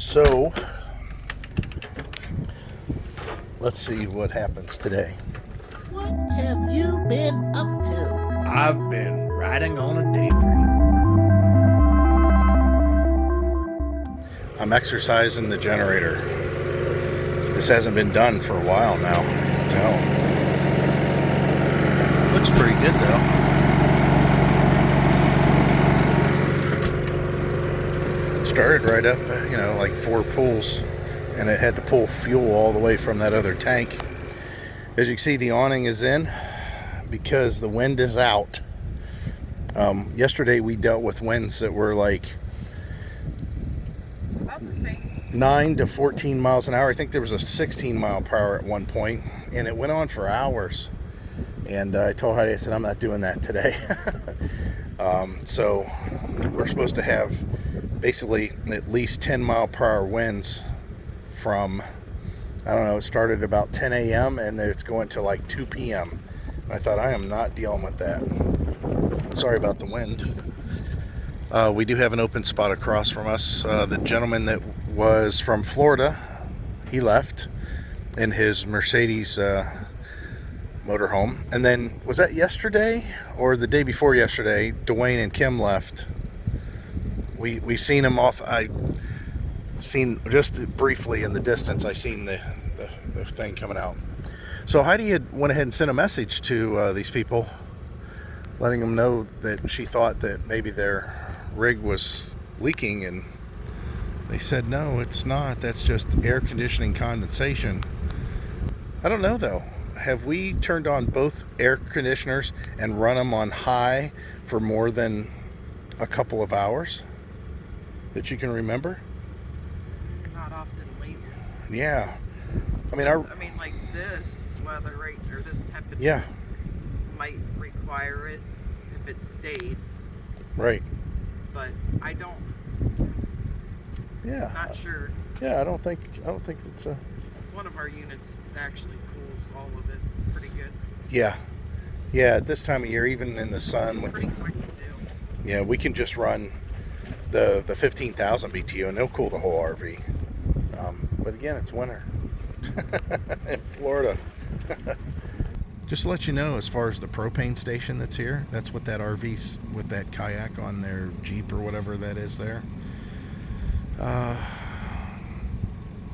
So, let's see what happens today. What have you been up to? I've been riding on a daydream. I'm exercising the generator. This hasn't been done for a while now. So, looks pretty good though. Started right up, like 4 pulls, and it had to pull fuel all the way from that other tank. As you can see, the awning is in because the wind is out. Yesterday we dealt with winds that were like 9 to 14 miles an hour. I think there was a 16 mile per hour at one point, and it went on for hours. And I told Heidi, I said, I'm not doing that today. So we're supposed to have basically at least 10 mile per hour winds from, I don't know, it started at about 10 a.m. and then it's going to like 2 p.m. And I thought, I am not dealing with that. Sorry about the wind. We do have an open spot across from us. The gentleman that was from Florida, he left in his Mercedes motorhome. And then, was that yesterday or the day before yesterday, Dwayne and Kim left. We seen them off. I seen just briefly in the distance, I seen the thing coming out. So Heidi had went ahead and sent a message to these people, letting them know that she thought that maybe their rig was leaking, and they said no, it's not. That's just air conditioning condensation. I don't know though. Have we turned on both air conditioners and run them on high for more than a couple of hours that you can remember? Not often lately. Yeah. I mean, like this weather rate or this temperature, yeah, might require it if it stayed. right. But I don't. Yeah. Not sure. Yeah, I don't think it's a. One of our units actually cools all of it pretty good. Yeah. Yeah. At this time of year, even in the sun, with Pretty quick too. yeah, we can just run the 15,000 BTU and it'll cool the whole RV. But again, it's winter in Florida. Just to let you know, as far as the propane station that's here, that's what that RV's with that kayak on their Jeep or whatever that is there. The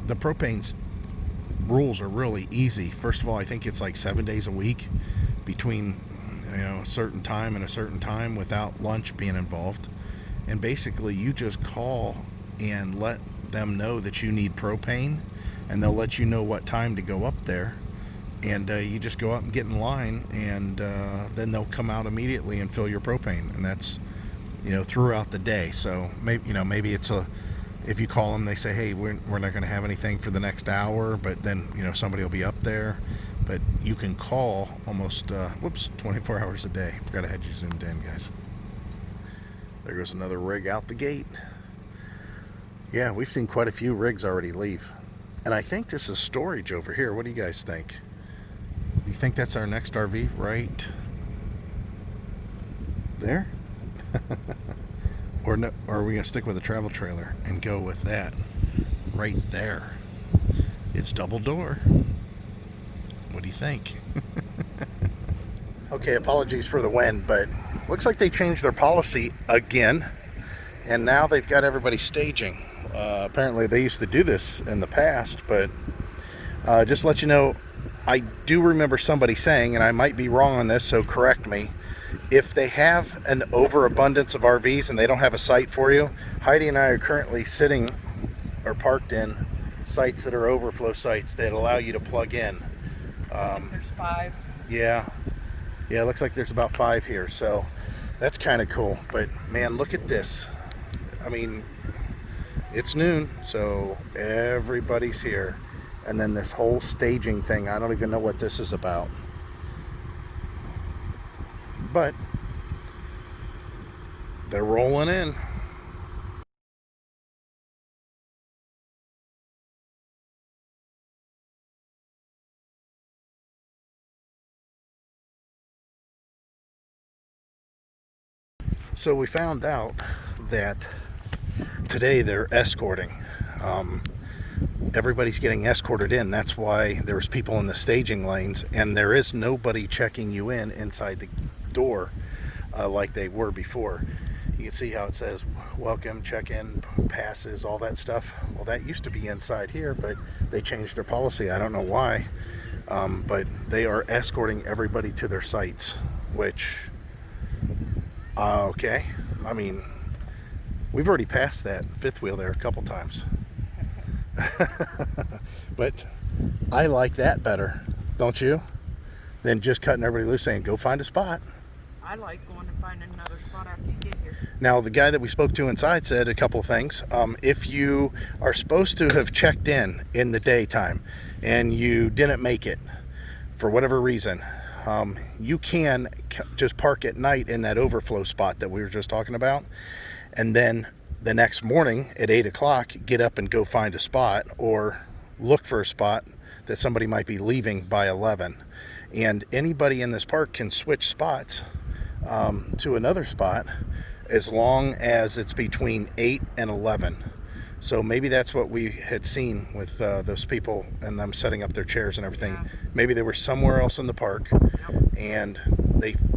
propane rules are really easy. First of all, I think it's like 7 days a week between a certain time and a certain time without lunch being involved. And basically you just call and let them know that you need propane, and they'll let you know what time to go up there, and you just go up and get in line, and then they'll come out immediately and fill your propane, and that's throughout the day. So maybe it's if you call them, they say, hey, we're not going to have anything for the next hour, but then somebody will be up there. But you can call almost 24 hours a day. Forgot I had you zoomed in, guys. There goes another rig out the gate. Yeah, we've seen quite a few rigs already leave. And I think this is storage over here. What do you guys think? Do you think that's our next RV right there? Or no, or are we going to stick with a travel trailer and go with that right there? It's double door. What do you think? Okay, apologies for the wind, but looks like they changed their policy again, and now they've got everybody staging. Apparently they used to do this in the past, but just to let you know, I do remember somebody saying, and I might be wrong on this, so correct me, if they have an overabundance of RVs and they don't have a site for you, Heidi and I are currently sitting or parked in sites that are overflow sites that allow you to plug in. There's 5. Yeah, it looks like there's about 5 here, so that's kind of cool. But man, look at this. I mean, it's noon, so everybody's here. And then this whole staging thing, I don't even know what this is about. But they're rolling in. So we found out that today they're escorting Everybody's getting escorted in. That's why there was people in the staging lanes, and there is nobody checking you in inside the door like they were before. You can see how it says welcome, check-in, passes, all that stuff. Well, that used to be inside here, but they changed their policy. I don't know why, but they are escorting everybody to their sites, which, okay. I mean, we've already passed that fifth wheel there a couple times. But I like that better, don't you? Than just cutting everybody loose saying, go find a spot. I like going and finding another spot after you get here. Now, the guy that we spoke to inside said a couple of things. If you are supposed to have checked in the daytime and you didn't make it for whatever reason, you can just park at night in that overflow spot that we were just talking about, and then the next morning at 8 o'clock get up and go find a spot or look for a spot that somebody might be leaving by 11. And anybody in this park can switch spots to another spot as long as it's between 8 and 11. So maybe that's what we had seen with those people and them setting up their chairs and everything. Yeah. Maybe they were somewhere else in the park, Yep. and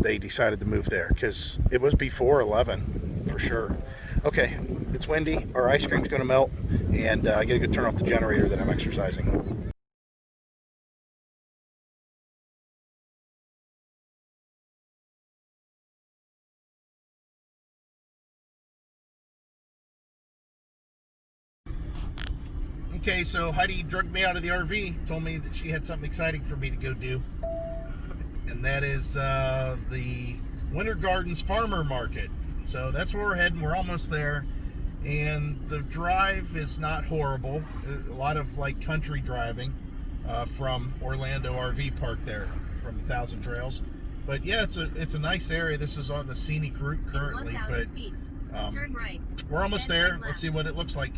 they decided to move there because it was before 11 for sure. Okay, it's windy. Our ice cream's going to melt, and I got to go turn off the generator that I'm exercising. Okay, so Heidi drugged me out of the RV, told me that she had something exciting for me to go do, and that is the Winter Gardens Farmer Market. So that's where we're heading. We're almost there, and the drive is not horrible. A lot of like country driving from Orlando RV Park there, from 1,000 Trails. But yeah, it's a nice area. This is on the scenic route currently, but Turn right. we're almost Then there. turn Let's left. see what it looks like.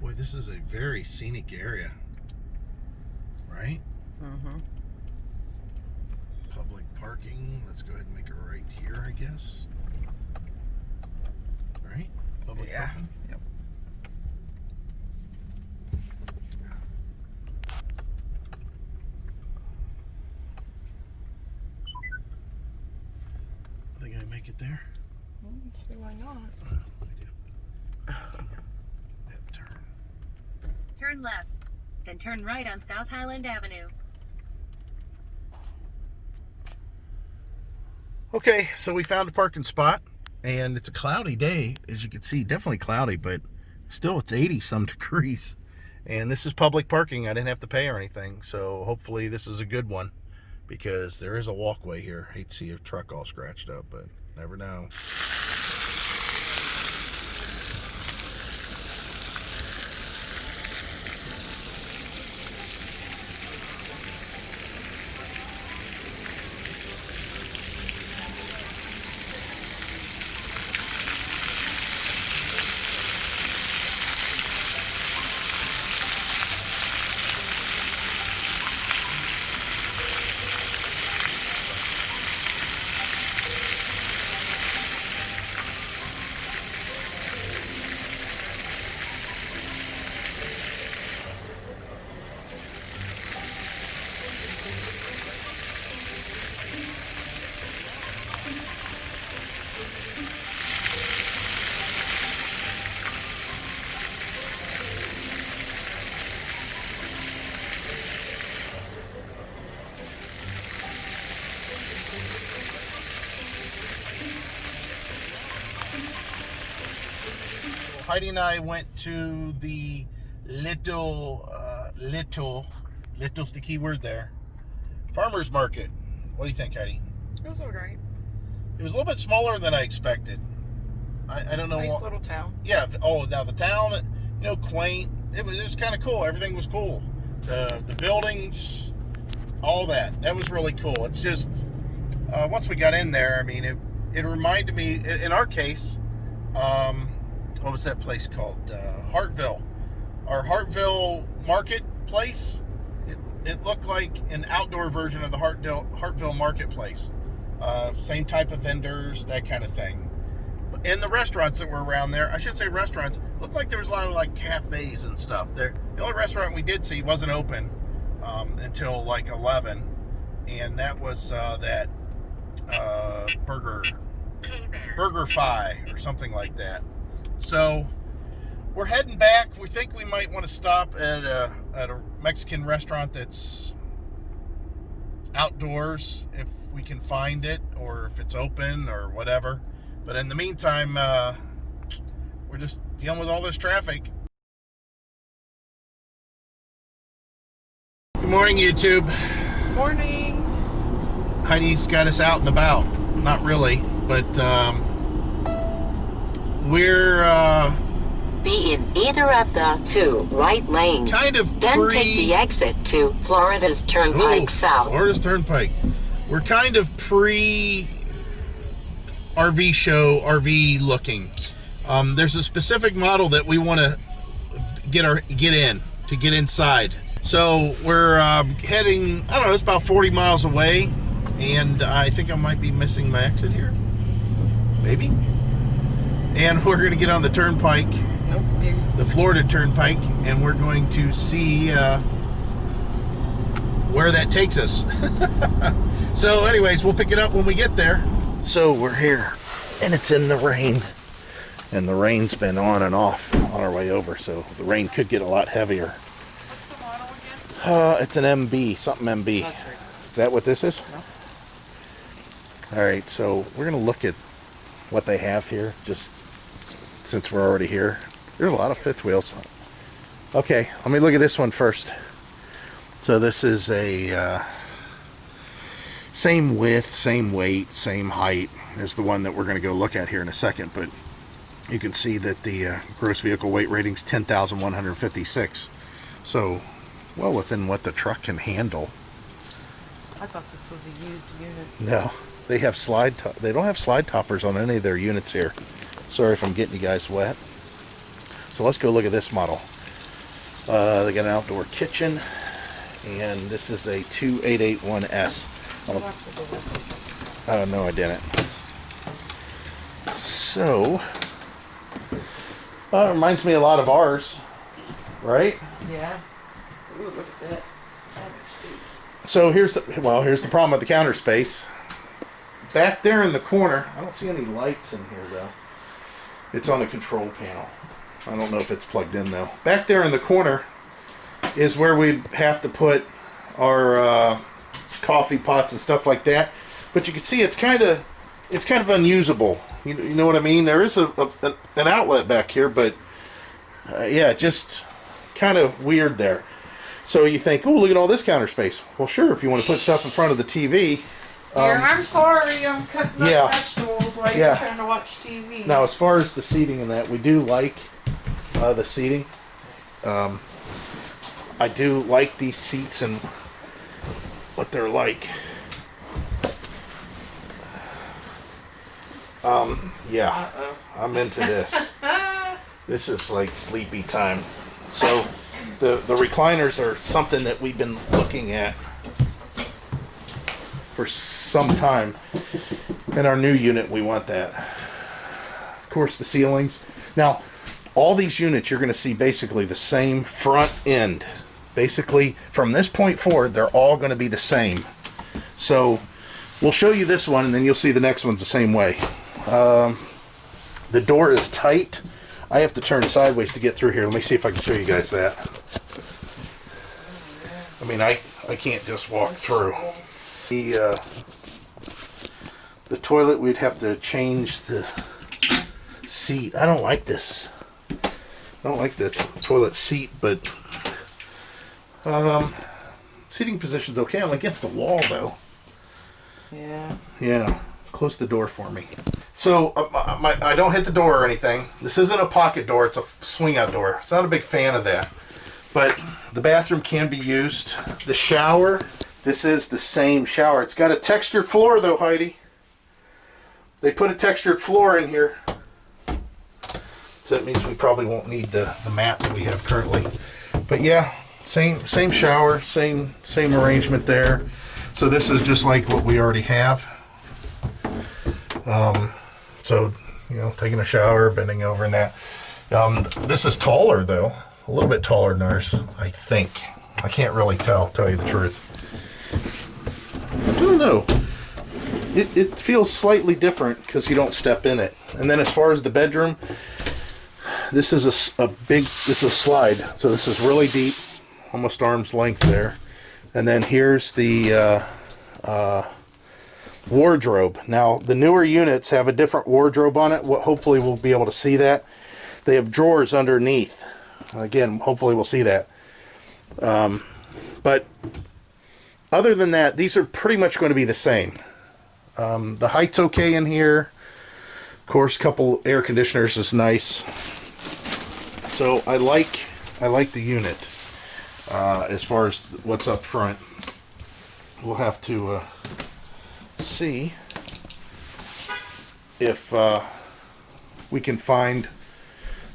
Boy, this is a very scenic area, right? Mm-hmm. Public parking. Let's go ahead and make it right here, I guess. Right? Public Yeah. parking. Yep. I think I make it there. Let's see why not. I do. That turn. Turn left. Then turn right on South Highland Avenue. Okay, so we found a parking spot, and it's a cloudy day, as you can see. Definitely cloudy, but still it's 80 some degrees. And this is public parking. I didn't have to pay or anything, so hopefully this is a good one, because there is a walkway here. Hate to see a truck all scratched up, but never know. Heidi and I went to the little, little's the key word there, farmer's market. What do you think, Heidi? It was alright. It was a little bit smaller than I expected. I don't know. Nice little town. Yeah. Oh, now the town, you know, quaint. It was kind of cool. Everything was cool. The buildings, all that. That was really cool. It's just once we got in there, I mean, it reminded me. In our case, what was that place called? Hartville. Our Hartville marketplace. It looked like an outdoor version of the Hartville marketplace. Same type of vendors, that kind of thing. And the restaurants that were around there, I should say restaurants, looked like there was a lot of like cafes and stuff. The only restaurant we did see wasn't open until like 11, and that was that Burger Fi or something like that. So we're heading back. We think we might want to stop at a Mexican restaurant that's outdoors if we can find it, or if it's open or whatever. But in the meantime, we're just dealing with all this traffic. Good morning, YouTube. Morning. Heidi's got us out and about. Not really, but we're Be in either of the two right lanes. kind of Then take the exit to Florida's Turnpike South. Florida's Turnpike. We're kind of pre RV show, RV looking. There's a specific model that we want to get inside. So we're heading, I don't know, it's about 40 miles away, and I think I might be missing my exit here. Maybe. And we're going to get on the turnpike, the Florida Turnpike, and we're going to see where that takes us. So anyways, we'll pick it up when we get there. So we're here, and it's in the rain, and the rain's been on and off on our way over, so the rain could get a lot heavier. What's the model again? It's an MB, something MB. That's right. Is that what this is? No. All right, so we're going to look at what they have here, just since we're already here. There's a lot of fifth wheels. Okay, let me look at this one first. So this is a same width, same weight, same height as the one that we're going to go look at here in a second, but you can see that the gross vehicle weight rating is 10,156. So well within what the truck can handle. I thought this was a used unit. No, they have they don't have slide toppers on any of their units here. Sorry if I'm getting you guys wet. So let's go look at this model. They got an outdoor kitchen, and this is a 2881S. Oh, no, I didn't. So, it reminds me a lot of ours, right? Yeah. Ooh, look at that. So here's the problem with the counter space. Back there in the corner, I don't see any lights in here though. It's on a control panel. I don't know if it's plugged in though. Back there in the corner is where we have to put our coffee pots and stuff like that. But you can see it's kind of unusable. You know what I mean? There is an outlet back here, but yeah, just kind of weird there. So you think, oh, look at all this counter space. Well, sure, if you want to put stuff in front of the TV. Here, I'm sorry, I'm cutting yeah. up vegetables while you're trying to watch TV. Now, as far as the seating and that, we do like the seating. I do like these seats and what they're like. Yeah, I'm into this. This is like sleepy time. So the recliners are something that we've been looking at for some time. In our new unit, we want that. Of course, the ceilings. Now, all these units, you're going to see basically the same front end. Basically, from this point forward, they're all going to be the same. So, we'll show you this one, and then you'll see the next one's the same way. The door is tight. I have to turn sideways to get through here. Let me see if I can show you guys that. I mean, I can't just walk through. The toilet, we'd have to change the seat. I don't like this. I don't like the toilet seat, but seating position's okay. I'm against the wall, though. Yeah. Yeah. Close the door for me. So, I don't hit the door or anything. This isn't a pocket door. It's a swing-out door. So I'm not a big fan of that. But the bathroom can be used. The shower, this is the same shower. It's got a textured floor, though, Heidi. They put a textured floor in here. It's So that means we probably won't need the mat that we have currently. But yeah, same shower, same arrangement there. So this is just like what we already have. So, you know, taking a shower, bending over and that. This is taller though, a little bit taller than ours, I think. I can't really tell you the truth. I don't know. It feels slightly different because you don't step in it. And then as far as the bedroom, this is a slide. So this is really deep, almost arm's length there. And then here's the wardrobe. Now, the newer units have a different wardrobe on it. Hopefully we'll be able to see that. They have drawers underneath. Again, hopefully we'll see that. But other than that, these are pretty much going to be the same. The height's okay in here. Of course, a couple air conditioners is nice. So I like the unit as far as what's up front. We'll have to see if we can find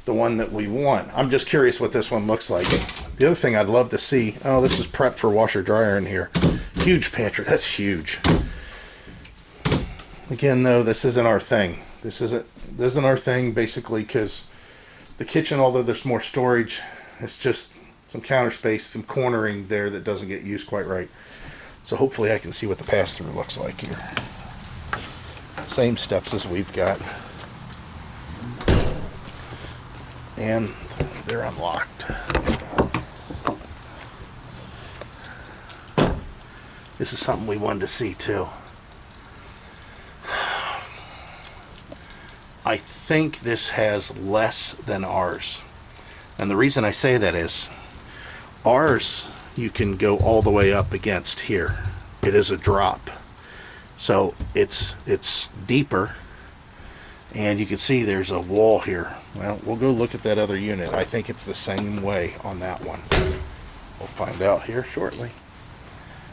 the one that we want. I'm just curious what this one looks like. The other thing I'd love to see, oh, this is prep for washer dryer in here. Huge pantry, that's huge. Again though, this isn't our thing. This isn't our thing basically because the kitchen, although there's more storage, it's just some counter space, some cornering there that doesn't get used quite right. So hopefully I can see what the pass-through looks like here. Same steps as we've got. And they're unlocked. This is something we wanted to see too. I think this has less than ours. And the reason I say that is ours you can go all the way up against here. It is a drop. So it's deeper. And you can see there's a wall here. Well, we'll go look at that other unit. I think it's the same way on that one. We'll find out here shortly.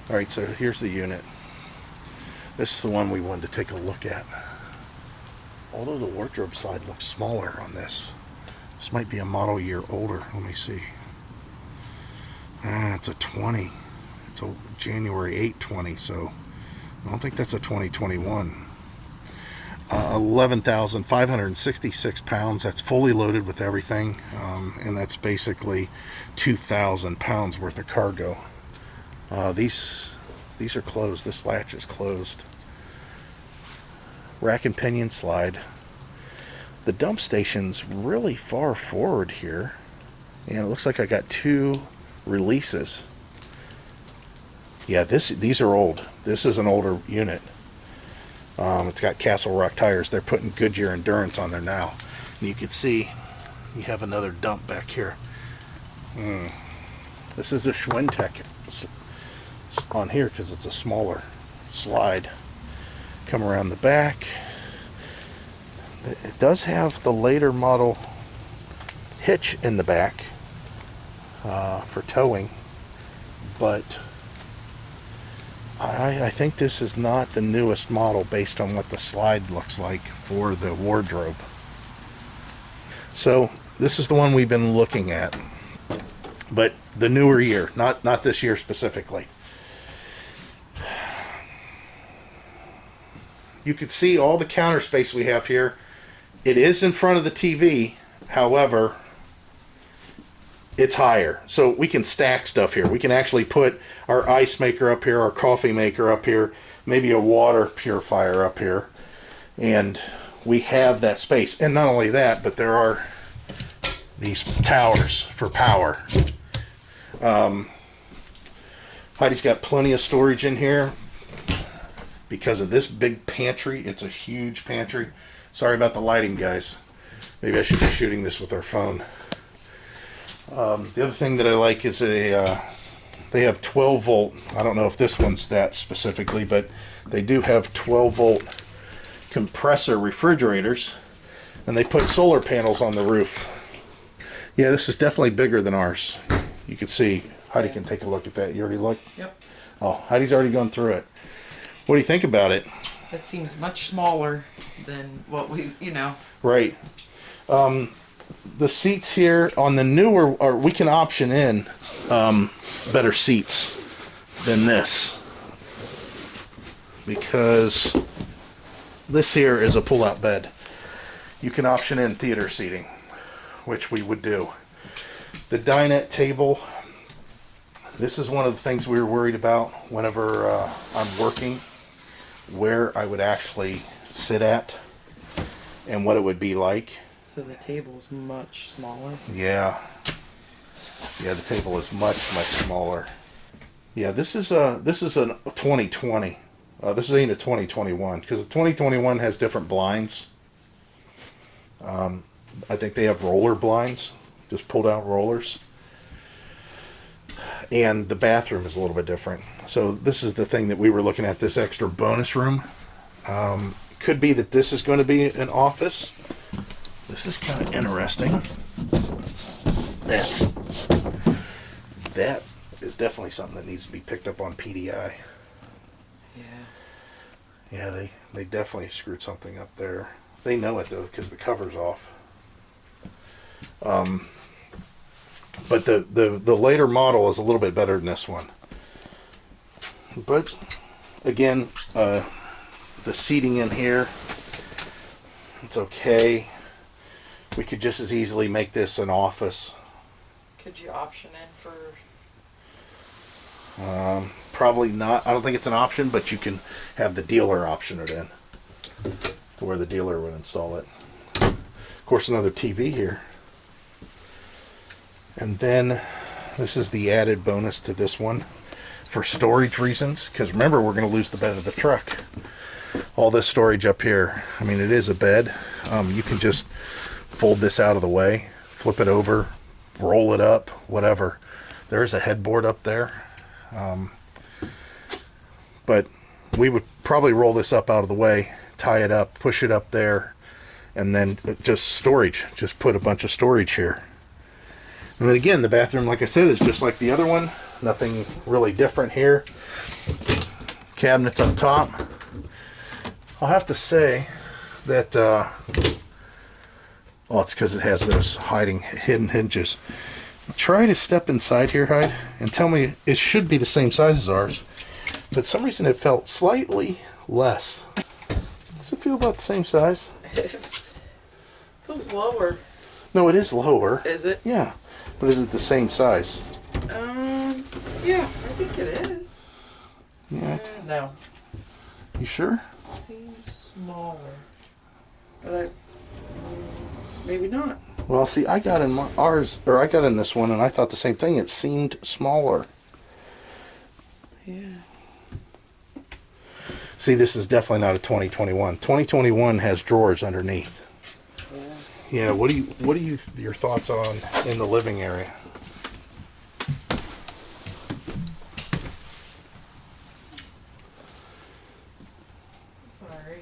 Alright, so here's the unit. This is the one we wanted to take a look at. Although the wardrobe side looks smaller on this. This might be a model year older. Let me see. It's a 20. It's a January 8 20, so I don't think that's a 2021. 11,566 pounds. That's fully loaded with everything, and that's basically 2,000 pounds worth of cargo. These are closed. This latch is closed. Rack and pinion slide. The dump station's really far forward here, and it looks like I got 2 releases. Yeah, these are old. This is an older unit. It's got Castle Rock tires. They're putting Goodyear Endurance on there now. And you can see you have another dump back here. This is a Schwintek on here because it's a smaller slide. Come around the back. It does have the later model hitch in the back for towing, but I think this is not the newest model based on what the slide looks like for the wardrobe. So this is the one we've been looking at, but the newer year, not this year specifically. You can see all the counter space we have here. It is in front of the TV, however, it's higher. So we can stack stuff here. We can actually put our ice maker up here, our coffee maker up here, maybe a water purifier up here. And we have that space. And not only that, but there are these towers for power. Heidi's got plenty of storage in here. Because of this big pantry, it's a huge pantry. Sorry about the lighting, guys. Maybe I should be shooting this with our phone. The other thing that I like is they have 12 volt. I don't know if this one's that specifically, but they do have 12 volt compressor refrigerators, and they put solar panels on the roof. Yeah, this is definitely bigger than ours. You can see. Heidi can take a look at that. You already looked? Yep. Oh, Heidi's already gone through it. What do you think about it? That seems much smaller than what we, Right. the seats here on the newer, or we can option in better seats than this, because this here is a pull-out bed. You can option in theater seating, which we would do. The dinette table, this is one of the things we were worried about whenever I'm working, where I would actually sit at and what it would be like. So the table's much smaller. Yeah. Yeah, the table is much smaller. Yeah, this is a 2020. This ain't a 2021, because the 2021 has different blinds. I think they have roller blinds, just pulled out rollers. And the bathroom is a little bit different. So this is the thing that we were looking at, this extra bonus room. Could be that this is going to be an office. This is kind of interesting. That is definitely something that needs to be picked up on PDI. Yeah. Yeah, they definitely screwed something up there. They know it though, because the cover's off. But the later model is a little bit better than this one. But again, the seating in here, it's okay. We could just as easily make this an office. Could you option in for? Probably not. I don't think it's an option, but you can have the dealer option it in to where the dealer would install it. Of course, another TV here. And then this is the added bonus to this one for storage reasons, because remember, we're going to lose the bed of the truck. All this storage up here, I mean, it is a bed. You can just fold this out of the way, flip it over, roll it up, whatever. There is a headboard up there. But we would probably roll this up out of the way, tie it up, push it up there, and then just storage. Just put a bunch of storage here. And then again, the bathroom, like I said, is just like the other one. Nothing really different here. Cabinets up top. I'll have to say that, well, it's because it has those hidden hinges. Try to step inside here, Hyde, and tell me it should be the same size as ours. But for some reason it felt slightly less. Does it feel about the same size? Feels lower. No, it is lower. Is it? Yeah. But is it the same size? Yeah, I think it is. Yeah. No. You sure? Seems smaller. But maybe not. Well, see, I got in I got in this one, and I thought the same thing. It seemed smaller. Yeah. See, this is definitely not a 2021. 2021 has drawers underneath. Yeah. What do you your thoughts on in the living area? Sorry.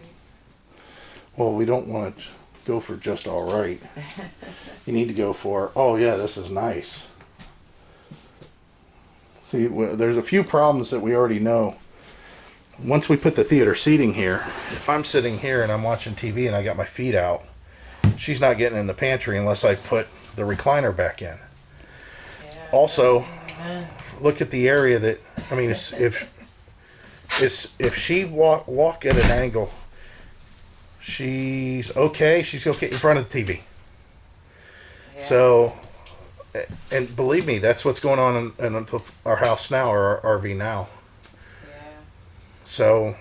Well, we don't want to go for just all right. You need to go for, oh yeah, this is nice. See, there's a few problems that we already know. Once we put the theater seating here, if I'm sitting here and I'm watching TV and I got my feet out, she's not getting in the pantry unless I put the recliner back in. Yeah. Also, look at the area that, I mean, if she walk at an angle, she's okay in front of the TV. Yeah. So, and believe me, that's what's going on in our house now, or our RV now. Yeah. So,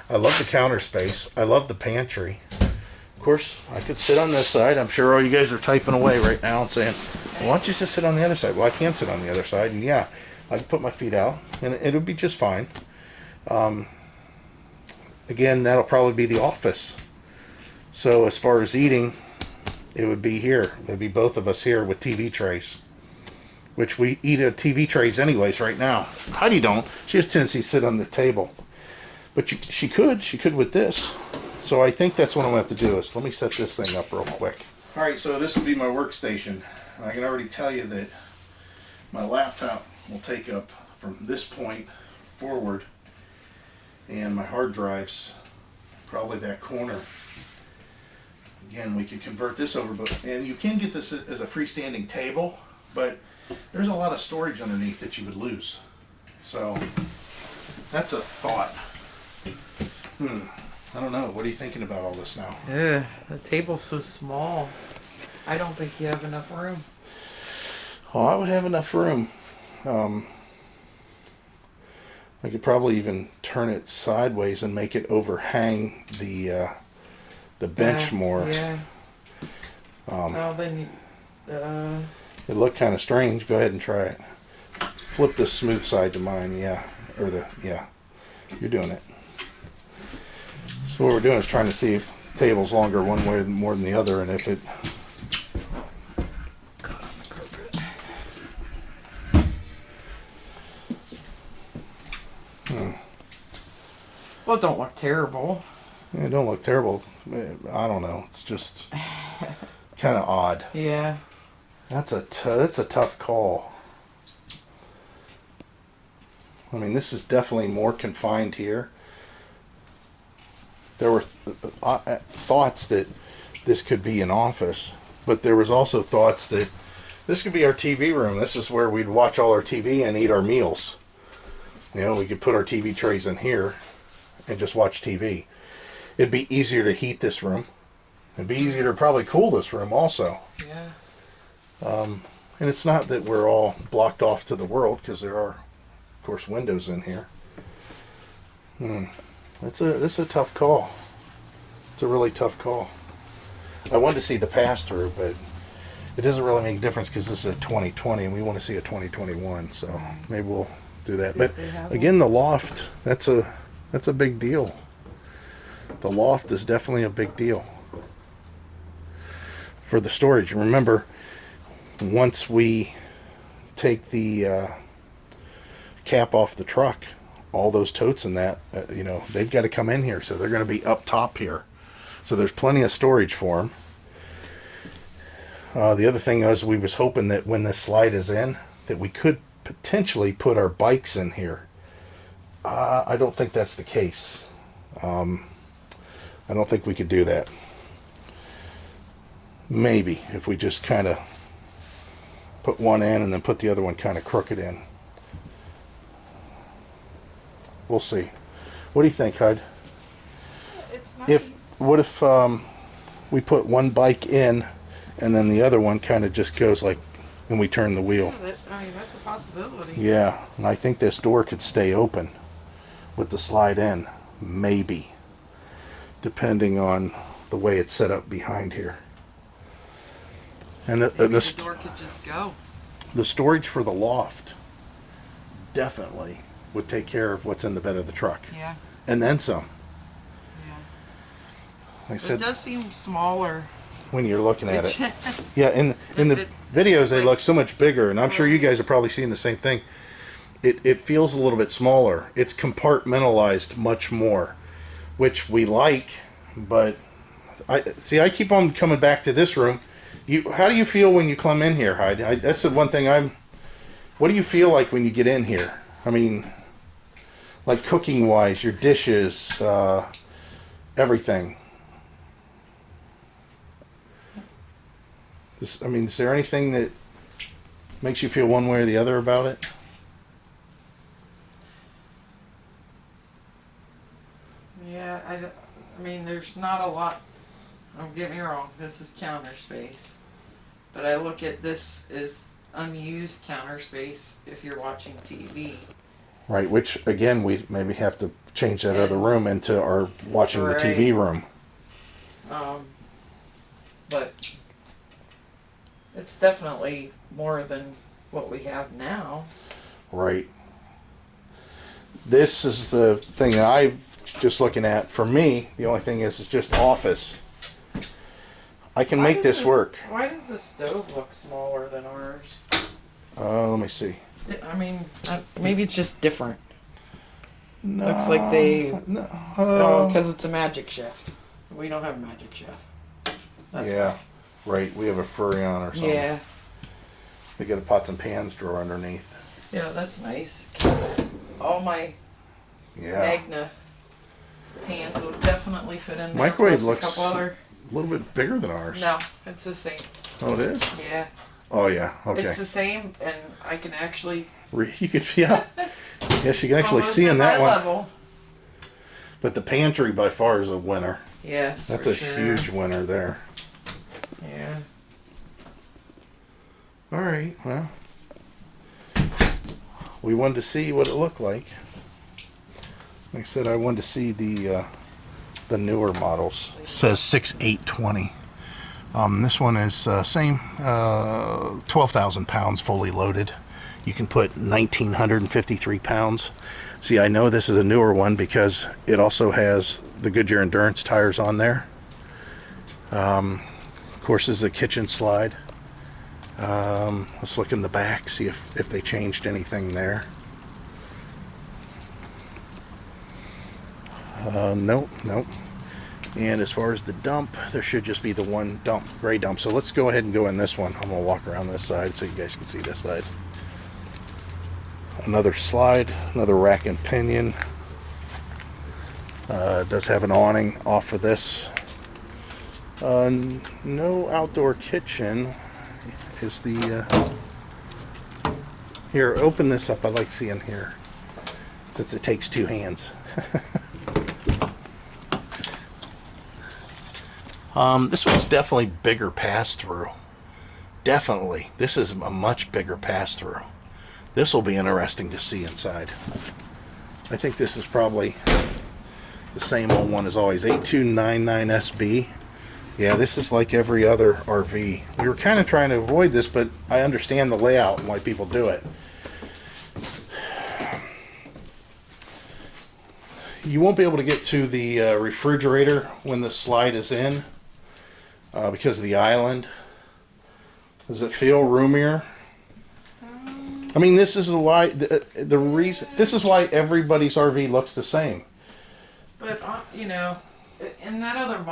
I love the counter space. I love the pantry. Of course, I could sit on this side. I'm sure all you guys are typing away right now and saying, well, why don't you just sit on the other side? Well, I can sit on the other side, and yeah, I can put my feet out, and it'll be just fine. Again, that'll probably be the office. So as far as eating, it would be here. It'd be both of us here with TV trays, which we eat at TV trays anyways right now. Heidi don't. She has a tendency to sit on the table. But she could with this. So I think that's what I'm going to have to do is let me set this thing up real quick. All right, so this will be my workstation. And I can already tell you that my laptop will take up from this point forward, and my hard drives probably that corner. Again, we could convert this over, and you can get this as a freestanding table, but there's a lot of storage underneath that you would lose. So that's a thought. I don't know. What are you thinking about all this now? Yeah, the table's so small. I don't think you have enough room. Oh, I would have enough room. I could probably even turn it sideways and make it overhang the bench more. Yeah. Well, then It looked kind of strange. Go ahead and try it. Flip the smooth side to mine, yeah. You're doing it. So what we're doing is trying to see if the table's longer one way more than the other, and if it... Well, it don't look terrible. It don't look terrible. I don't know. It's just kind of odd. Yeah. That's a tough call. I mean, this is definitely more confined here. There were thoughts that this could be an office, but there was also thoughts that this could be our TV room. This is where we'd watch all our TV and eat our meals. You know, we could put our TV trays in here and just watch TV. It'd be easier to heat this room. It'd be easier to probably cool this room also. Yeah. And it's not that we're all blocked off to the world, because there are, of course, windows in here. This is a tough call. It's a really tough call. I wanted to see the pass-through, but it doesn't really make a difference because this is a 2020 and we want to see a 2021. So maybe we'll do that. But again, the loft, that's a big deal. The loft is definitely a big deal for the storage. Remember, once we take the cap off the truck, all those totes and that, they've got to come in here. So they're going to be up top here. So there's plenty of storage for them. The other thing is, we was hoping that when this slide is in, that we could potentially put our bikes in here. I don't think that's the case. I don't think we could do that. Maybe if we just kind of put one in and then put the other one kind of crooked in. We'll see. What do you think, HUD? It's nice. What if we put one bike in and then the other one kind of just goes like, and we turn the wheel? Yeah, that's a possibility. Yeah, and I think this door could stay open with the slide in, maybe, depending on the way it's set up behind here. And Maybe the door could just go. The storage for the loft definitely would take care of what's in the bed of the truck. Yeah. And then some. Yeah. Like I said, It does seem smaller. when you're looking at it. Yeah, in the videos they look so much bigger, and I'm sure you guys are probably seeing the same thing. It feels a little bit smaller. It's compartmentalized much more, which we like, but I keep on coming back to this room. How do you feel when you come in here, Heidi? That's the one thing what do you feel like when you get in here? I mean, like cooking wise, your dishes, everything. Is there anything that makes you feel one way or the other about it? Yeah, I mean, there's not a lot. Don't get me wrong, this is counter space. But I look at this as unused counter space if you're watching TV. Right, which again, we maybe have to change that other room into our watching the TV room. But it's definitely more than what we have now. Right. This is the thing that I'm just looking at. For me, the only thing is it's just office. I can make this work. Why does the stove look smaller than ours? Let me see. I mean, maybe it's just different. No, Looks like they... No. Oh, because it's a Magic Chef. We don't have a Magic Chef. That's Yeah, right. We have a Furrion or something. Yeah. They got a pots and pans drawer underneath. Yeah, that's nice. 'Cause all my Magna pans will definitely fit in there. Microwave plus a couple other... a little bit bigger than ours. No, it's the same. Oh, it is? Yeah. Oh, yeah. Okay. It's the same, and I can actually. You could, yeah. Yes, you can actually almost see in at that my one. level. But the pantry by far is a winner. Yes. That's for a sure. huge winner there. Yeah. All right. Well, we wanted to see what it looked like. Like I said, I wanted to see the newer models. It says 6,820. This one is same 12,000 pounds fully loaded. You can put 1,953 pounds. See, I know this is a newer one because it also has the Goodyear Endurance tires on there. Of course, this is a kitchen slide. Let's look in the back, see if they changed anything there. Nope. And as far as the dump, there should just be the one dump, gray dump. So let's go ahead and go in this one. I'm gonna walk around this side so you guys can see this side. Another slide, another rack and pinion. It does have an awning off of this. No outdoor kitchen. Is the here, open this up. I like seeing here since it takes two hands. This one's definitely bigger pass-through. Definitely. This is a much bigger pass-through. This will be interesting to see inside. I think this is probably the same old one as always. 8299SB. Yeah, this is like every other RV. We were kind of trying to avoid this, but I understand the layout and why people do it. You won't be able to get to the refrigerator when the slide is in because of the island. Does it feel roomier? I mean, this is why the reason. This is why everybody's RV looks the same. But you know, in that other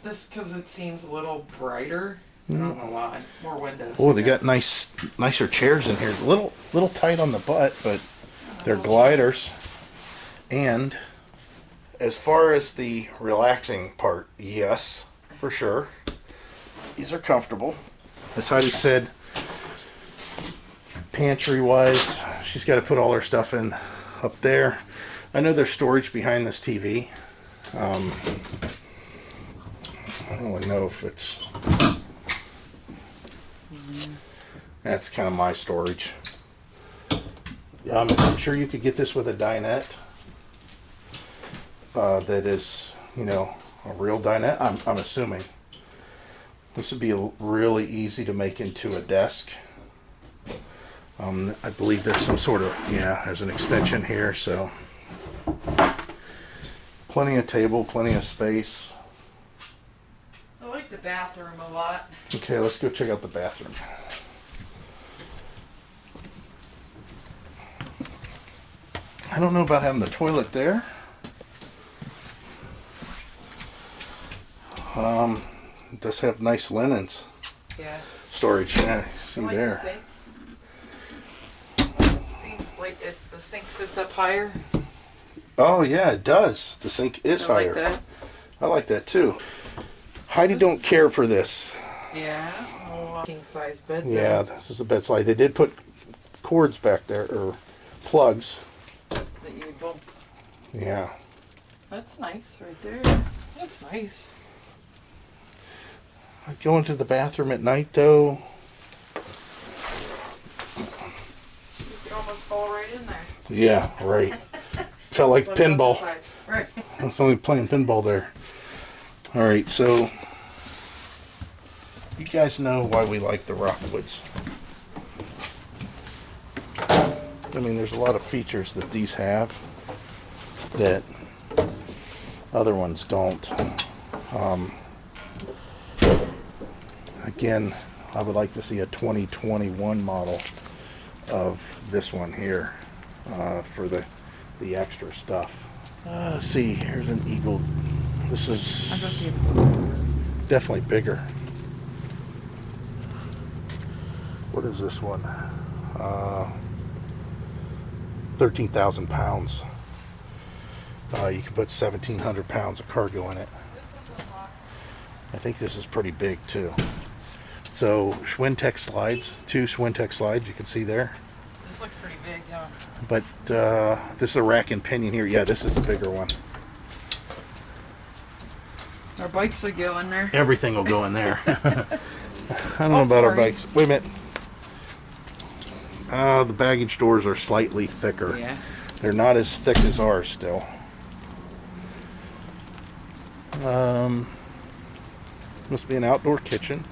this because it seems a little brighter. I don't know why. More windows. Oh, they got nicer chairs in here. Little tight on the butt, but they're gliders. And as far as the relaxing part, yes, for sure. These are comfortable. As Heidi said, pantry-wise, she's got to put all her stuff in up there. I know there's storage behind this TV. I don't really know if it's... That's kind of my storage. I'm sure you could get this with a dinette. That is, you know, a real dinette. I'm assuming this would be really easy to make into a desk. I believe there's some sort of, yeah, there's an extension here, so plenty of table, plenty of space. I like the bathroom a lot. Okay, let's go check out the bathroom. I don't know about having the toilet there. It does have nice linens. Yeah. Storage, yeah, see like there. The sink. Seems like the sink sits up higher. Oh yeah, it does. The sink is higher. I like that. I like that too. Heidi don't care for this. Yeah. Oh, king size bed. Yeah, this is a bed slide. They did put cords back there, or plugs. That you bump. Yeah. That's nice right there. That's nice. I go into the bathroom at night though. You could almost fall right in there. Yeah, right. Felt like Slip on the pinball. side. Right. I was only playing pinball there. Alright, so you guys know why we like the Rockwoods. I mean, there's a lot of features that these have that other ones don't. Again, I would like to see a 2021 model of this one here for the extra stuff. Let's see, here's an Eagle. This is definitely bigger. What is this one? 13,000 pounds. You can put 1,700 pounds of cargo in it. I think this is pretty big too. So Schwintek slides, 2 Schwintek slides you can see there. This looks pretty big, yeah. But this is a rack and pinion here. Yeah, this is a bigger one. Our bikes would go in there. Everything will go in there. I don't know about our bikes. Wait a minute. The baggage doors are slightly thicker. Yeah. They're not as thick as ours still. Must be an outdoor kitchen.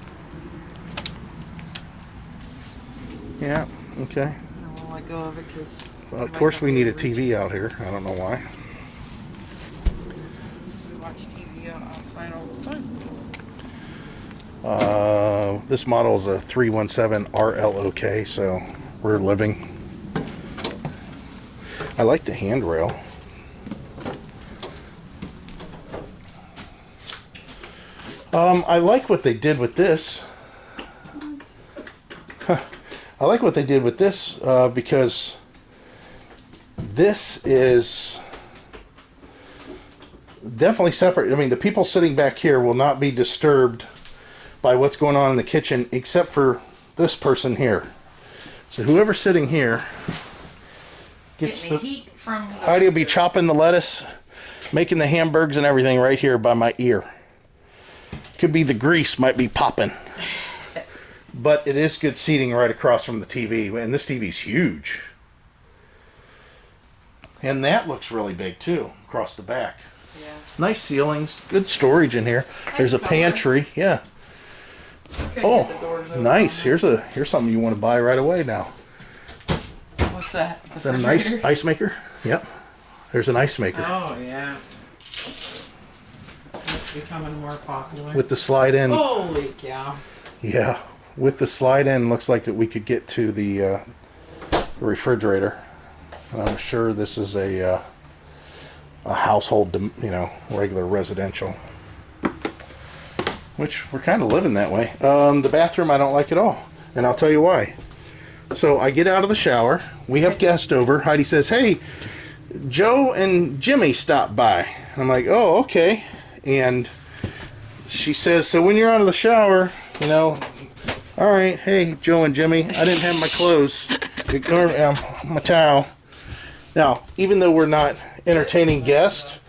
Yeah, okay. I won't let go of it because... Of course we need a TV out here. I don't know why. We watch TV outside all the time. This model is a 317 RLOK, so we're living. I like the handrail. I like what they did with this. I like what they did with this because this is definitely separate. I mean, the people sitting back here will not be disturbed by what's going on in the kitchen except for this person here. So whoever's sitting here gets the heat from... Heidi will be chopping the lettuce, making the hamburgers and everything right here by my ear. Could be the grease might be popping. But it is good seating right across from the TV. And this TV's huge. And that looks really big too, across the back. Yeah. Nice ceilings, good storage in here. There's a pantry, yeah. Oh, nice. Here's something you want to buy right away now. What's that? Is that a nice ice maker? Yep. There's an ice maker. Oh, yeah. It's becoming more popular. With the slide in. Holy cow. Yeah. With the slide in, looks like that we could get to the refrigerator. And I'm sure this is a household, you know, regular residential. Which we're kind of living that way. The bathroom I don't like at all. And I'll tell you why. So I get out of the shower. We have guests over. Heidi says, hey, Joe and Jimmy stopped by. And I'm like, oh, okay. And she says, so when you're out of the shower, you know, all right, hey, Joe and Jimmy, I didn't have my clothes. Ignore my towel. Now, even though we're not entertaining guests,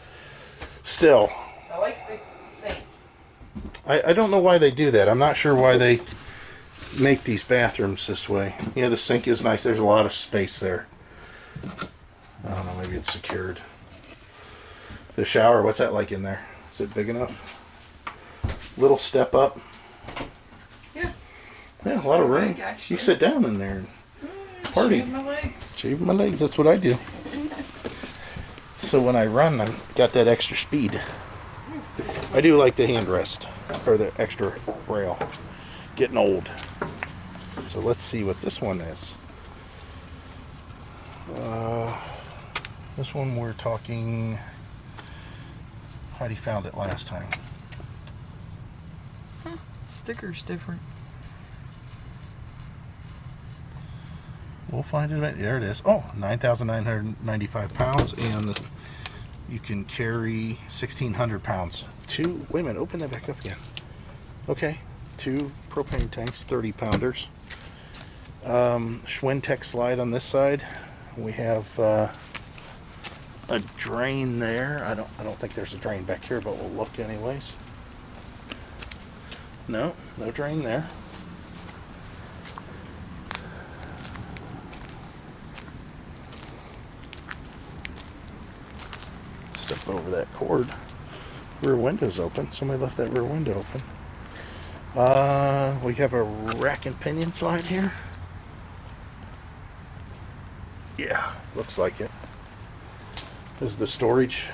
still. I like the sink. I don't know why they do that. I'm not sure why they make these bathrooms this way. Yeah, the sink is nice. There's a lot of space there. I don't know, maybe it's secured. The shower, what's that like in there? Is it big enough? Little step up. Yeah. Yeah, a lot of room. You can sit down in there and party. Shave my legs. Shave my legs, that's what I do. So when I run, I've got that extra speed. I do like the hand rest, or the extra rail. Getting old. So let's see what this one is. This one we're talking... Heidi found it last time. Huh. Sticker's different. We'll find it. There it is. Oh, 9,995 pounds, and you can carry 1,600 pounds. Wait a minute, open that back up again. Okay, 2 propane tanks, 30 pounders. Schwintek slide on this side. We have a drain there. I don't think there's a drain back here, but we'll look anyways. No drain there. Step over that cord. Rear window's open. Somebody left that rear window open. We have a rack and pinion slide here. Yeah, looks like it. Is the storage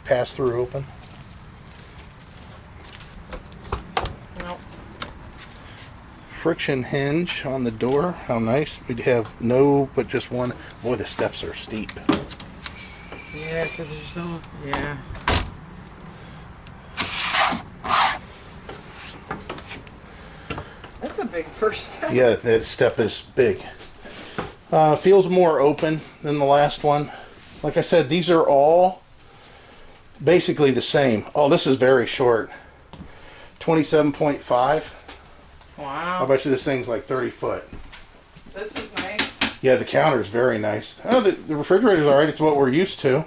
pass-through open? Nope. Friction hinge on the door. How nice. We'd have no, but just one. Boy, the steps are steep. Yeah, because there's still... Yeah. That's a big first step. Yeah, that step is big. Feels more open than the last one. Like I said, these are all basically the same. Oh, this is very short. 27.5. Wow. I'll bet you this thing's like 30 foot. This is nice. Yeah, the counter's very nice. Oh, the refrigerator's alright. It's what we're used to.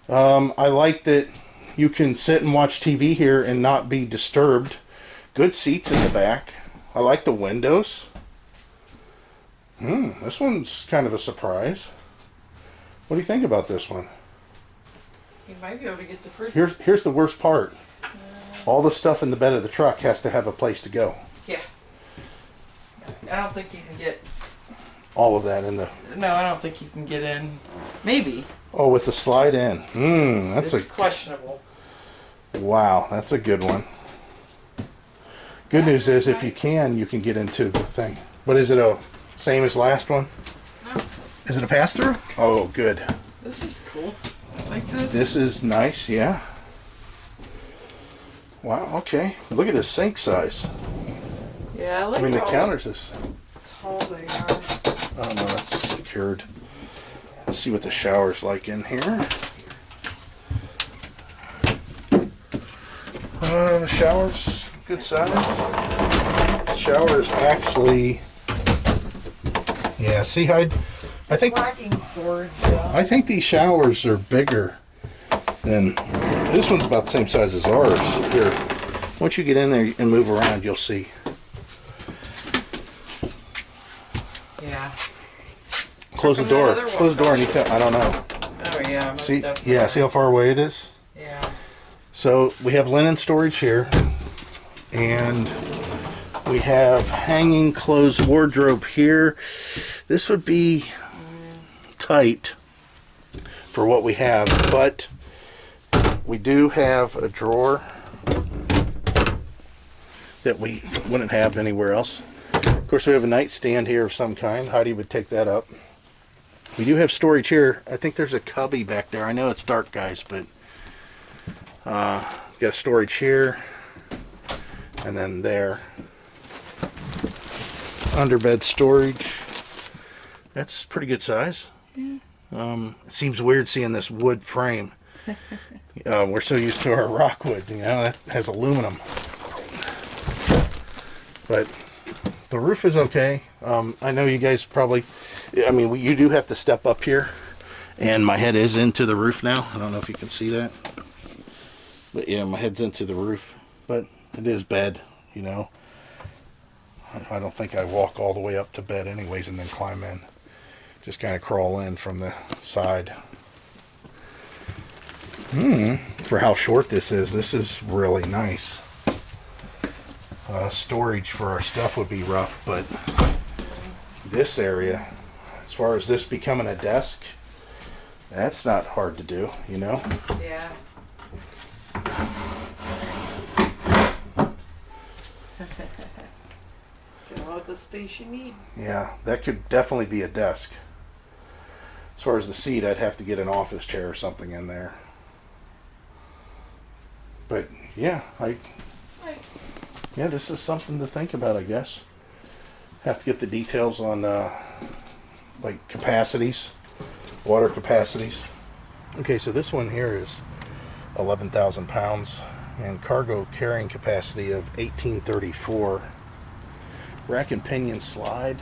I like that you can sit and watch TV here and not be disturbed. Good seats in the back. I like the windows. This one's kind of a surprise. What do you think about this one? You might be able to get the fridge. Here's the worst part. All the stuff in the bed of the truck has to have a place to go. Yeah. I don't think you can get. All of that in the. No, I don't think you can get in. Maybe. Oh, with the slide in. It's questionable. Wow, that's a good one. Good news is, if you can get into the thing. But is it a same as last one? No. Is it a pass-through? Oh, good. This is cool. I like this. This is nice, yeah. Wow, okay. Look at this sink size. Yeah, I like I mean, the how counters is. tall they are. Oh no, that's secured. Let's see what the shower's like in here. The shower's good size. The shower is actually, yeah. See, I think Lacking storage. Yeah. I think these showers are bigger than this one's about the same size as ours. Here, once you get in there and move around, you'll see. Yeah. Close the door. Close the door, and you can. I don't know. Oh yeah. Most See, definitely. yeah. See how far away it is. Yeah. So we have linen storage here, and we have hanging clothes wardrobe here. This would be tight for what we have, but we do have a drawer that we wouldn't have anywhere else. Of course, we have a nightstand here of some kind. Heidi would take that up. We do have storage here. I think there's a cubby back there. I know it's dark, guys, but got a storage here, and then there. Underbed storage. That's pretty good size. Yeah. It seems weird seeing this wood frame. We're so used to our rockwood, you know, that has aluminum. But the roof is okay. I know you guys probably, I mean, you do have to step up here, and my head is into the roof now. I don't know if you can see that. But yeah, my head's into the roof. But it is bed, you know. I don't think I walk all the way up to bed anyways and then climb in. Just kind of crawl in from the side. For how short this is really nice. Storage for our stuff would be rough, but this area, as far as this becoming a desk, that's not hard to do, you know? Yeah. Get all the space you need. Yeah, that could definitely be a desk. As far as the seat, I'd have to get an office chair or something in there. But yeah, It's nice. yeah, this is something to think about, I guess. Have to get the details on like capacities, water capacities. Okay, so this one here is 11,000 pounds and cargo carrying capacity of 1834. Rack and pinion slide.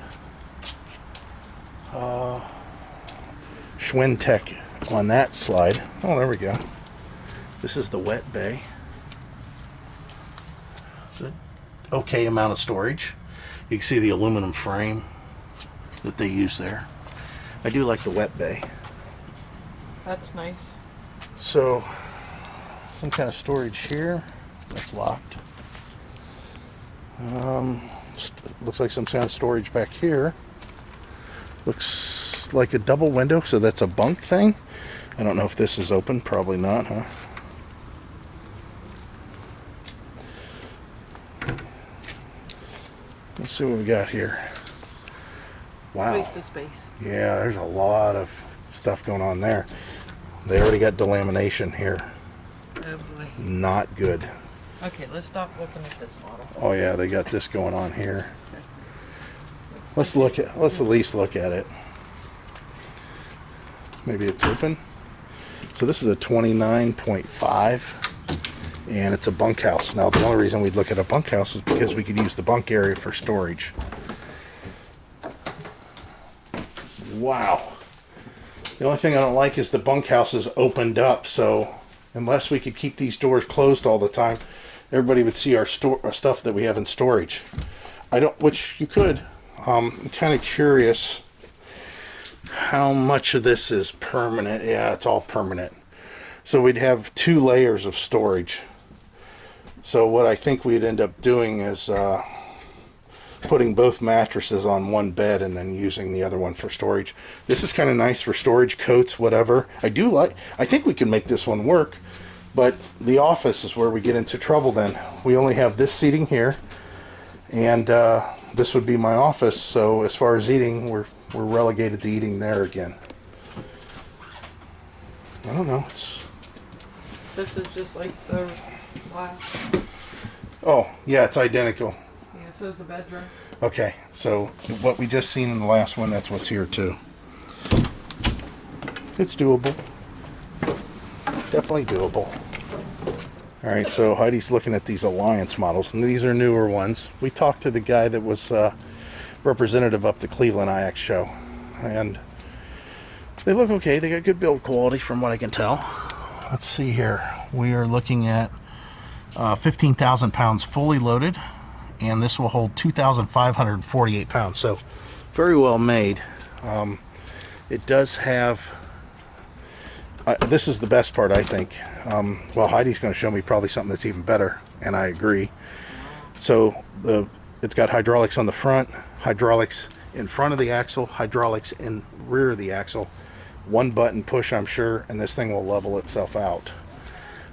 Schwinn Tech on that slide. Oh, there we go. This is the wet bay. It's an okay amount of storage. You can see the aluminum frame that they use there. I do like the wet bay. That's nice. So, some kind of storage here. That's locked. Looks like some kind of storage back here. Looks like a double window, so that's a bunk thing. I don't know if this is open. Probably not, huh? Let's see what we got here. Wow. Waste of space. Yeah, there's a lot of stuff going on there. They already got delamination here. Oh boy. Not good. Okay, let's stop looking at this model. Oh yeah, they got this going on here. Let's at least look at it. Maybe it's open. So this is a 29.5 And it's a bunkhouse. Now, the only reason we'd look at a bunkhouse is because we could use the bunk area for storage. Wow. The only thing I don't like is the bunkhouse is opened up, so unless we could keep these doors closed all the time, everybody would see our stuff that we have in storage. Which you could. I'm kind of curious how much of this is permanent. Yeah, it's all permanent. So we'd have 2 layers of storage. So what I think we'd end up doing is putting both mattresses on one bed and then using the other one for storage. This is kind of nice for storage, coats, whatever. I think we can make this one work, but the office is where we get into trouble then. We only have this seating here, and this would be my office, so as far as eating, we're relegated to eating there again. I don't know. This is just like the last. Oh, yeah, it's identical. Yeah, so is the bedroom. Okay, so what we just seen in the last one, that's what's here too. It's doable. Definitely doable. Alright, so Heidi's looking at these Alliance models, and these are newer ones. We talked to the guy that was representative up the Cleveland IX show, and they look okay. They got good build quality from what I can tell. Let's see here. We are looking at 15,000 pounds fully loaded, and this will hold 2,548 pounds, so very well made. It does have this is the best part, I think. Well, Heidi's going to show me probably something that's even better, and I agree. So it's got hydraulics on the front, hydraulics in front of the axle, hydraulics in rear of the axle. One button push, I'm sure, and this thing will level itself out.